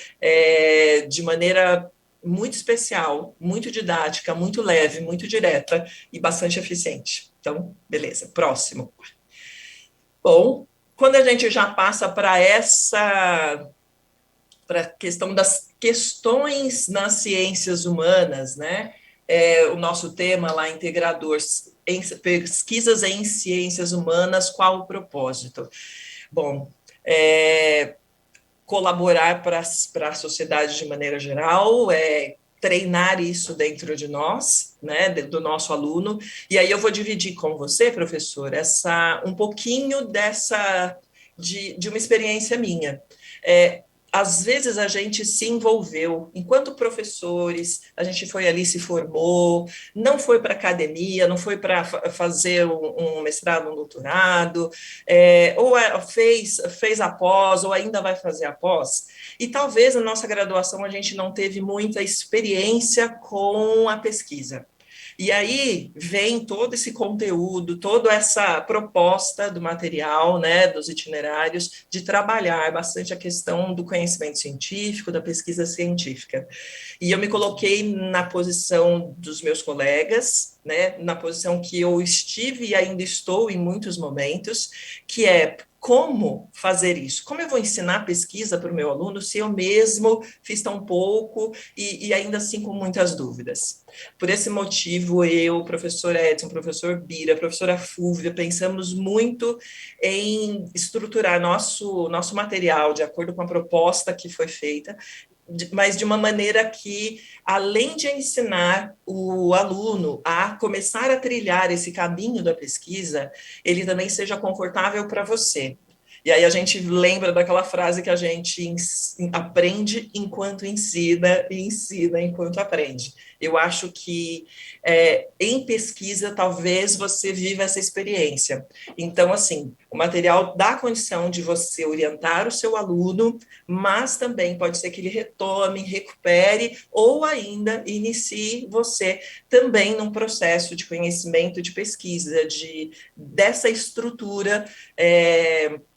de maneira muito especial, muito didática, muito leve, muito direta e bastante eficiente. Então, beleza, próximo. Bom, quando a gente já passa para a questão das questões nas ciências humanas, né? O nosso tema lá, integrador, pesquisas em ciências humanas, qual o propósito? Bom, colaborar para a sociedade de maneira geral, treinar isso dentro de nós, né, do nosso aluno, e aí eu vou dividir com você, professor, um pouquinho de uma experiência minha. Às vezes a gente se envolveu, enquanto professores, a gente foi ali, se formou, não foi para academia, não foi para fazer um mestrado, um doutorado, ou fez a pós, ou ainda vai fazer a pós, e talvez na nossa graduação a gente não teve muita experiência com a pesquisa. E aí vem todo esse conteúdo, toda essa proposta do material, né, dos itinerários, de trabalhar bastante a questão do conhecimento científico, da pesquisa científica. E eu me coloquei na posição dos meus colegas, né, na posição que eu estive e ainda estou em muitos momentos, que é como fazer isso? Como eu vou ensinar pesquisa para o meu aluno se eu mesmo fiz tão pouco e ainda assim com muitas dúvidas? Por esse motivo, eu, professor Edson, professor Bira, professora Fúvia, pensamos muito em estruturar nosso material de acordo com a proposta que foi feita, mas de uma maneira que, além de ensinar o aluno a começar a trilhar esse caminho da pesquisa, ele também seja confortável para você. E aí a gente lembra daquela frase que a gente aprende enquanto ensina e ensina enquanto aprende. Eu acho que em pesquisa talvez você viva essa experiência. Então, assim, o material dá condição de você orientar o seu aluno, mas também pode ser que ele retome, recupere ou ainda inicie você também num processo de conhecimento, de pesquisa, dessa estrutura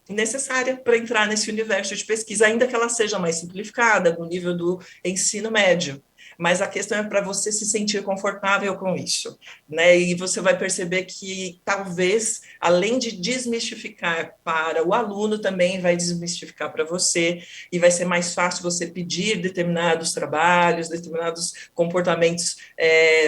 necessária para entrar nesse universo de pesquisa, ainda que ela seja mais simplificada, no nível do ensino médio. Mas a questão é para você se sentir confortável com isso, né? E você vai perceber que talvez, além de desmistificar para o aluno, também vai desmistificar para você, e vai ser mais fácil você pedir determinados trabalhos, determinados comportamentos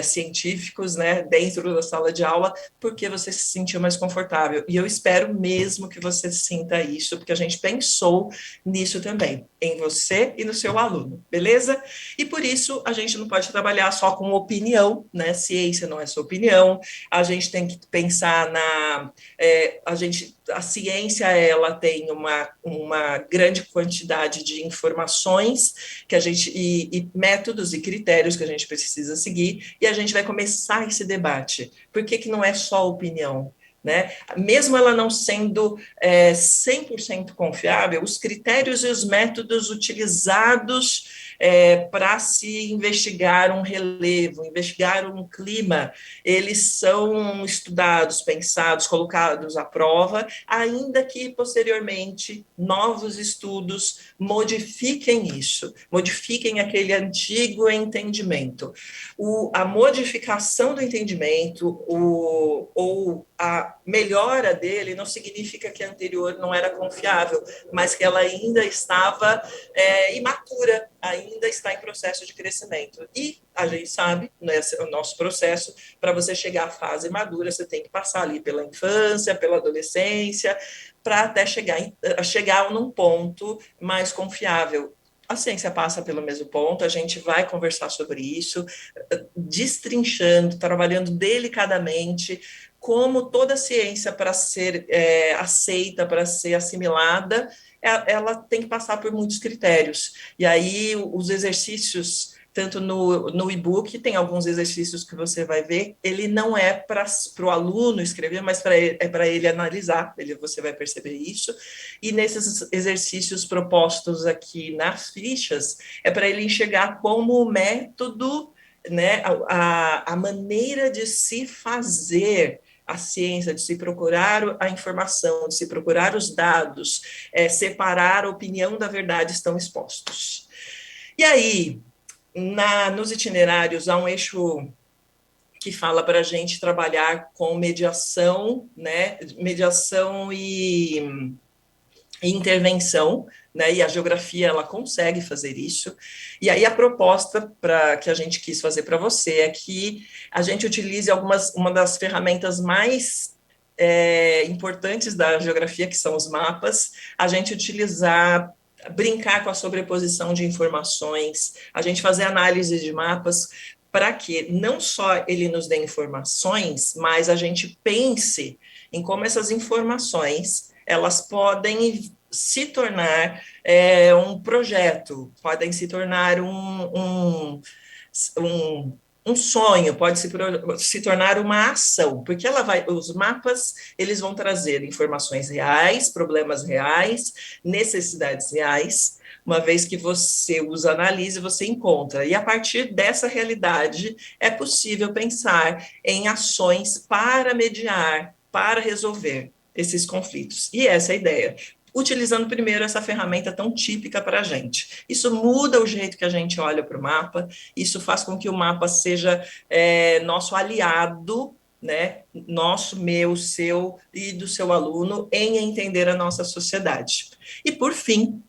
científicos, né, dentro da sala de aula, porque você se sentiu mais confortável. E eu espero mesmo que você sinta isso, porque a gente pensou nisso também, em você e no seu aluno, beleza? E por isso a gente não pode trabalhar só com opinião, né? Ciência não é só opinião, a gente tem que pensar a ciência, ela tem uma grande quantidade de informações que e métodos e critérios que a gente precisa seguir, e a gente vai começar esse debate. Por que não é só opinião? Né? Mesmo ela não sendo 100% confiável, os critérios e os métodos utilizados para se investigar um relevo, investigar um clima, eles são estudados, pensados, colocados à prova, ainda que posteriormente novos estudos modifiquem isso, modifiquem aquele antigo entendimento. A modificação do entendimento ou a melhora dele não significa que a anterior não era confiável, mas que ela ainda estava imatura, ainda está em processo de crescimento. E a gente sabe, né, o nosso processo, para você chegar à fase madura, você tem que passar ali pela infância, pela adolescência, para até chegar num ponto mais confiável. A ciência passa pelo mesmo ponto, a gente vai conversar sobre isso, destrinchando, trabalhando delicadamente, como toda ciência, para ser aceita, para ser assimilada, ela tem que passar por muitos critérios. E aí os exercícios, tanto no e-book, tem alguns exercícios que você vai ver, ele não é para o aluno escrever, mas é para ele analisar, você vai perceber isso. E nesses exercícios propostos aqui nas fichas, é para ele enxergar como o método, né, a maneira de se fazer a ciência, de se procurar a informação, de se procurar os dados, separar a opinião da verdade, estão expostos. E aí, nos itinerários, há um eixo que fala para a gente trabalhar com mediação, né? Mediação e intervenção, né, e a geografia ela consegue fazer isso. E aí a proposta que a gente quis fazer para você é que a gente utilize uma das ferramentas mais importantes da geografia, que são os mapas, a gente brincar com a sobreposição de informações, a gente fazer análise de mapas para que não só ele nos dê informações, mas a gente pense em como essas informações elas podem se tornar um projeto, podem se tornar um sonho, pode se tornar uma ação, porque os mapas eles vão trazer informações reais, problemas reais, necessidades reais. Uma vez que você os analisa, você encontra. E a partir dessa realidade, é possível pensar em ações para mediar, para resolver esses conflitos. E essa é a ideia. Utilizando primeiro essa ferramenta tão típica para a gente. Isso muda o jeito que a gente olha para o mapa, isso faz com que o mapa seja nosso aliado, né? Nosso, meu, seu e do seu aluno em entender a nossa sociedade. E, por fim,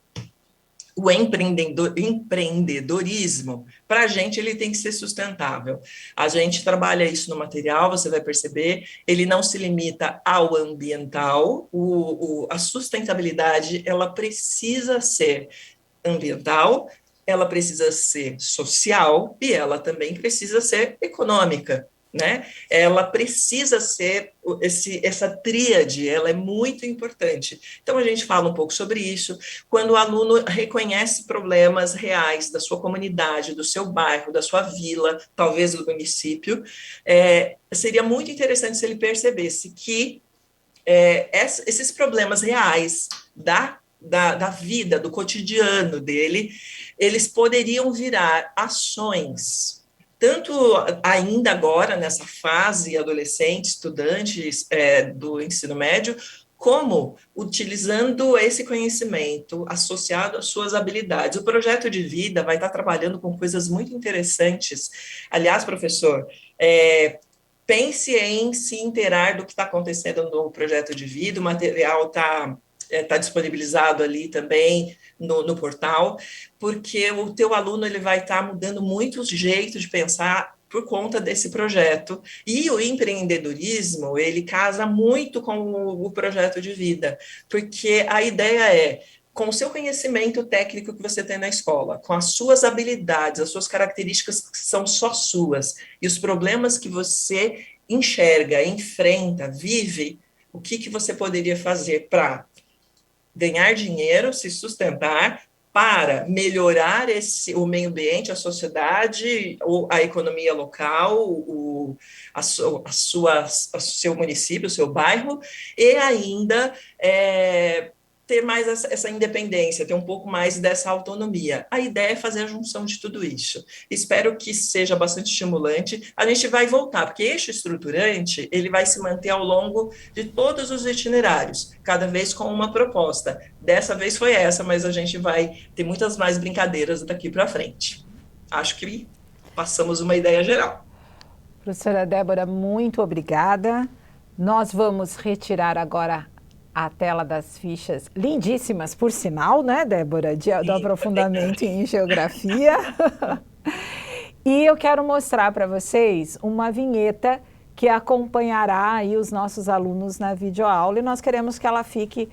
o empreendedorismo, para a gente, ele tem que ser sustentável. A gente trabalha isso no material, você vai perceber, ele não se limita ao ambiental, a sustentabilidade, ela precisa ser ambiental, ela precisa ser social e ela também precisa ser econômica. Né? Ela precisa ser essa tríade, ela é muito importante. Então, a gente fala um pouco sobre isso. Quando o aluno reconhece problemas reais da sua comunidade, do seu bairro, da sua vila, talvez do município, seria muito interessante se ele percebesse que esses problemas reais da vida, do cotidiano dele, eles poderiam virar ações tanto ainda agora, nessa fase adolescente, estudantes do ensino médio, como utilizando esse conhecimento associado às suas habilidades. O projeto de vida vai estar trabalhando com coisas muito interessantes. Aliás, professor, pense em se inteirar do que está acontecendo no projeto de vida, o material está disponibilizado ali também no portal, porque o teu aluno ele vai estar mudando muito o jeito de pensar por conta desse projeto. E o empreendedorismo, ele casa muito com o projeto de vida, porque a ideia com o seu conhecimento técnico que você tem na escola, com as suas habilidades, as suas características que são só suas, e os problemas que você enxerga, enfrenta, vive, o que você poderia fazer para ganhar dinheiro, se sustentar, para melhorar o meio ambiente, a sociedade, a economia local, o seu município, o seu bairro, e ainda ter mais essa independência, ter um pouco mais dessa autonomia. A ideia é fazer a junção de tudo isso. Espero que seja bastante estimulante. A gente vai voltar, porque eixo estruturante, ele vai se manter ao longo de todos os itinerários, cada vez com uma proposta. Dessa vez foi essa, mas a gente vai ter muitas mais brincadeiras daqui para frente. Acho que passamos uma ideia geral. Professora Débora, muito obrigada. Nós vamos retirar agora a tela das fichas, lindíssimas, por sinal, né, Débora, do aprofundamento em geografia. E eu quero mostrar para vocês uma vinheta que acompanhará aí os nossos alunos na videoaula, e nós queremos que ela fique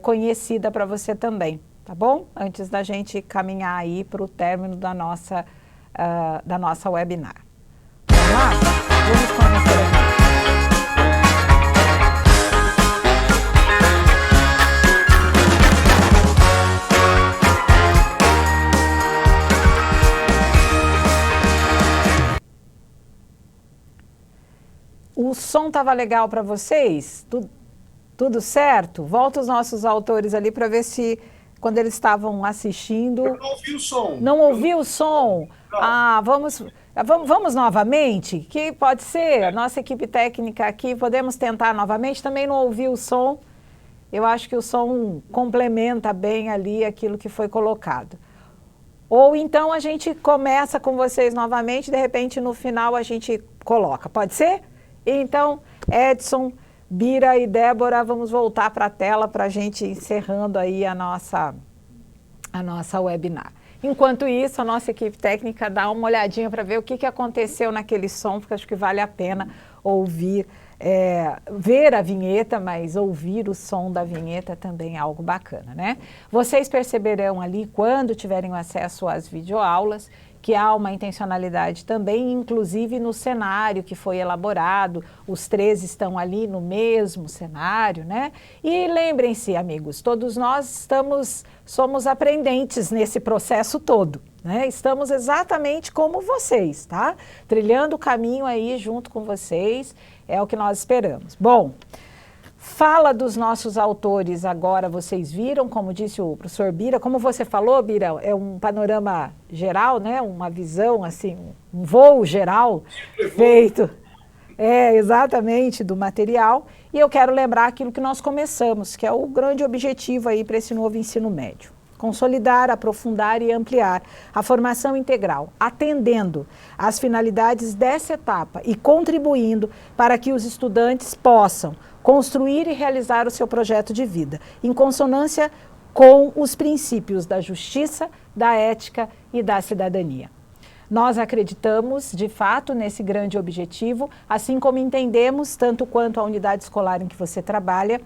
conhecida para você também, tá bom? Antes da gente caminhar aí para o término da nossa webinar. Vamos lá? Vamos conhecer aqui. O som estava legal para vocês? Tudo certo? Volta os nossos autores ali para ver se, quando eles estavam assistindo... Eu não ouvi o som. Não ouviu o som? Não. Ah, vamos novamente? Que pode ser, a nossa equipe técnica aqui, podemos tentar novamente? Também não ouvi o som. Eu acho que o som complementa bem ali aquilo que foi colocado. Ou então a gente começa com vocês novamente, de repente no final a gente coloca. Pode ser? Então, Edson, Bira e Débora, vamos voltar para a tela para a gente encerrando aí a nossa webinar. Enquanto isso, a nossa equipe técnica dá uma olhadinha para ver o que aconteceu naquele som, porque acho que vale a pena ouvir, ver a vinheta, mas ouvir o som da vinheta também é algo bacana, né? Vocês perceberão ali, quando tiverem acesso às videoaulas, que há uma intencionalidade também, inclusive no cenário que foi elaborado, os 3 estão ali no mesmo cenário, né? E lembrem-se, amigos, todos nós somos aprendentes nesse processo todo, né? Estamos exatamente como vocês, tá? Trilhando o caminho aí junto com vocês, é o que nós esperamos. Bom, fala dos nossos autores agora, vocês viram, como disse o professor Bira, como você falou, Bira, é um panorama geral, né? Uma visão, assim, um voo geral feito, exatamente, do material. E eu quero lembrar aquilo que nós começamos, que é o grande objetivo aí para esse novo ensino médio. Consolidar, aprofundar e ampliar a formação integral, atendendo às finalidades dessa etapa e contribuindo para que os estudantes possam construir e realizar o seu projeto de vida, em consonância com os princípios da justiça, da ética e da cidadania. Nós acreditamos, de fato, nesse grande objetivo, assim como entendemos, tanto quanto a unidade escolar em que você trabalha,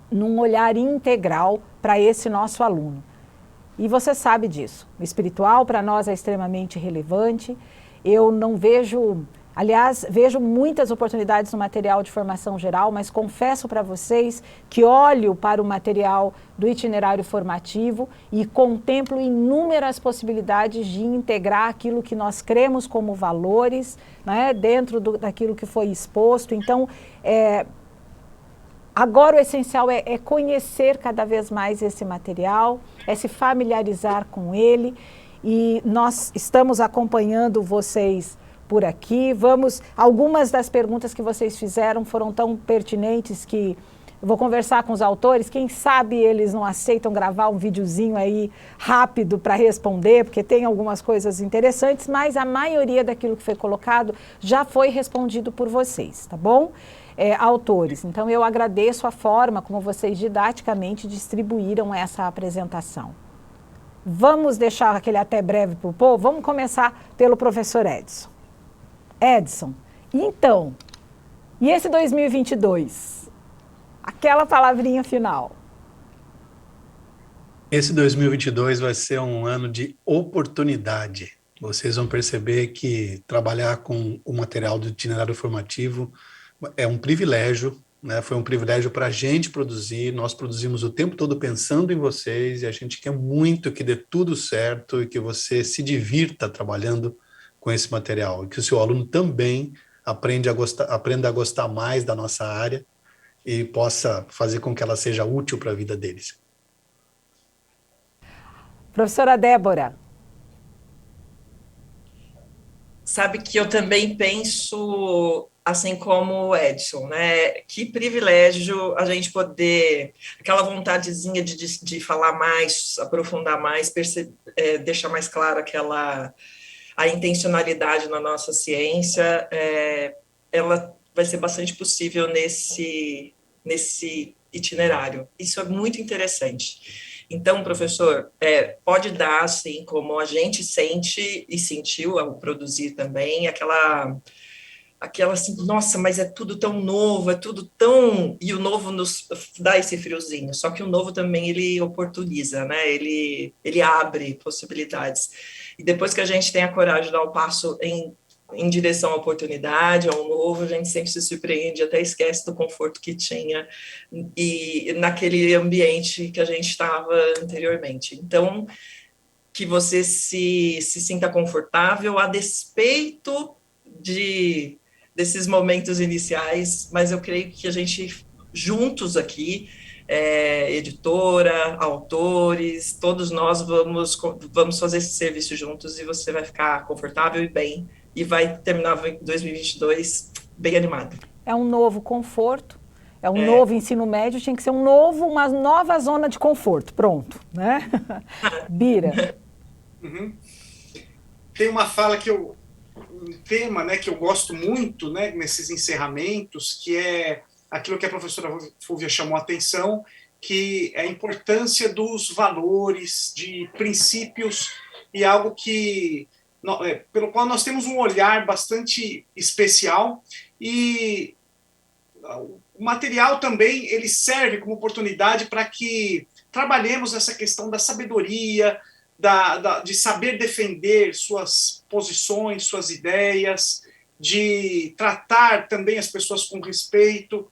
num olhar integral para esse nosso aluno. E você sabe disso. O espiritual, para nós, é extremamente relevante. Eu não vejo... Aliás, vejo muitas oportunidades no material de formação geral, mas confesso para vocês que olho para o material do itinerário formativo e contemplo inúmeras possibilidades de integrar aquilo que nós cremos como valores, né, dentro daquilo que foi exposto. Então, agora o essencial é conhecer cada vez mais esse material, é se familiarizar com ele, e nós estamos acompanhando vocês por aqui. Algumas das perguntas que vocês fizeram foram tão pertinentes que eu vou conversar com os autores, quem sabe eles não aceitam gravar um videozinho aí rápido para responder, porque tem algumas coisas interessantes, mas a maioria daquilo que foi colocado já foi respondido por vocês, tá bom? Autores, então eu agradeço a forma como vocês didaticamente distribuíram essa apresentação. Vamos deixar aquele até breve para o povo? Vamos começar pelo professor Edson. Edson, então, e esse 2022? Aquela palavrinha final. Esse 2022 vai ser um ano de oportunidade. Vocês vão perceber que trabalhar com o material do itinerário formativo é um privilégio, né? Foi um privilégio para a gente produzir, nós produzimos o tempo todo pensando em vocês e a gente quer muito que dê tudo certo e que você se divirta trabalhando com esse material, e que o seu aluno também aprenda a gostar mais da nossa área e possa fazer com que ela seja útil para a vida deles. Professora Débora. Sabe que eu também penso assim como o Edson, né? Que privilégio a gente poder, aquela vontadezinha de falar mais, aprofundar mais, deixar mais claro a intencionalidade na nossa ciência, ela vai ser bastante possível nesse itinerário. Isso é muito interessante. Então, professor, pode dar, assim, como a gente sente e sentiu ao produzir também, aquela assim, nossa, mas é tudo tão novo, é tudo tão... E o novo nos dá esse friozinho, só que o novo também, ele oportuniza, né? Ele abre possibilidades. E depois que a gente tem a coragem de dar o passo em direção à oportunidade, ao novo, a gente sempre se surpreende, até esquece do conforto que tinha e naquele ambiente que a gente estava anteriormente. Então, que você se sinta confortável a despeito desses momentos iniciais, mas eu creio que a gente, juntos aqui, editora, autores, todos nós vamos fazer esse serviço juntos e você vai ficar confortável e bem, e vai terminar 2022 bem animado. É um novo conforto, é um novo ensino médio, tinha que ser uma nova zona de conforto, pronto, né? Bira. Uhum. Tem uma fala um tema, né, que eu gosto muito, né, nesses encerramentos, que é aquilo que a professora Fúvia chamou a atenção, que é a importância dos valores, de princípios, e algo que pelo qual nós temos um olhar bastante especial, e o material também ele serve como oportunidade para que trabalhemos essa questão da sabedoria, de saber defender suas posições, suas ideias, de tratar também as pessoas com respeito.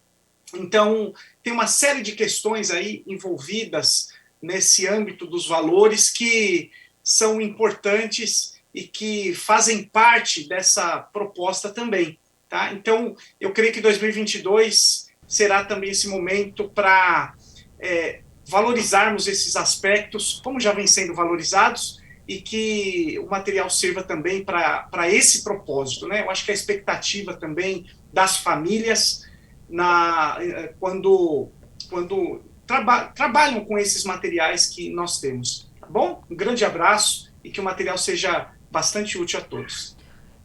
Então, tem uma série de questões aí envolvidas nesse âmbito dos valores que são importantes e que fazem parte dessa proposta também. Tá? Então, eu creio que 2022 será também esse momento para valorizarmos esses aspectos, como já vem sendo valorizados, e que o material sirva também para esse propósito. Né? Eu acho que a expectativa também das famílias, quando trabalham com esses materiais que nós temos. Tá bom? Um grande abraço e que o material seja bastante útil a todos.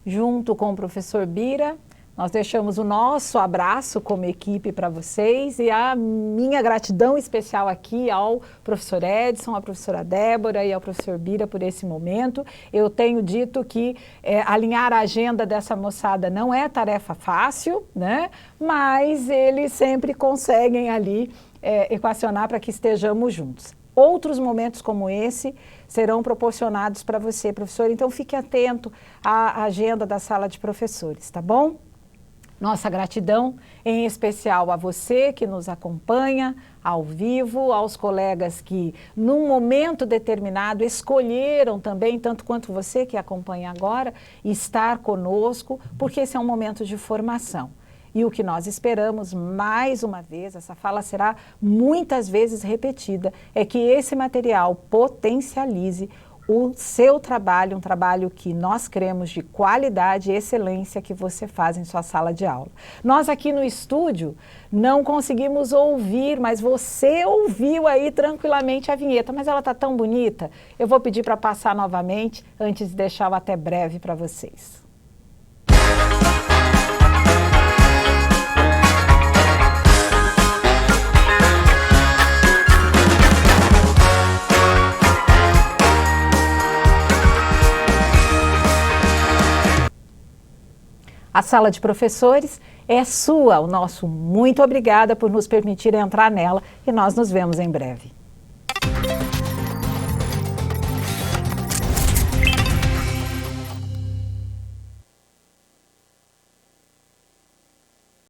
Junto com o professor Bira, nós deixamos o nosso abraço como equipe para vocês e a minha gratidão especial aqui ao professor Edson, à professora Débora e ao professor Bira por esse momento. Eu tenho dito que alinhar a agenda dessa moçada não é tarefa fácil, né? Mas eles sempre conseguem ali equacionar para que estejamos juntos. Outros momentos como esse serão proporcionados para você, professor, então fique atento à agenda da sala de professores, tá bom? Nossa gratidão, em especial a você que nos acompanha ao vivo, aos colegas que, num momento determinado, escolheram também, tanto quanto você que acompanha agora, estar conosco, porque esse é um momento de formação. E o que nós esperamos, mais uma vez, essa fala será muitas vezes repetida, é que esse material potencialize o seu trabalho, um trabalho que nós cremos de qualidade e excelência que você faz em sua sala de aula. Nós aqui no estúdio não conseguimos ouvir, mas você ouviu aí tranquilamente a vinheta, mas ela está tão bonita, eu vou pedir para passar novamente, antes de deixar o até breve para vocês. A sala de professores é sua, o nosso muito obrigada por nos permitir entrar nela e nós nos vemos em breve.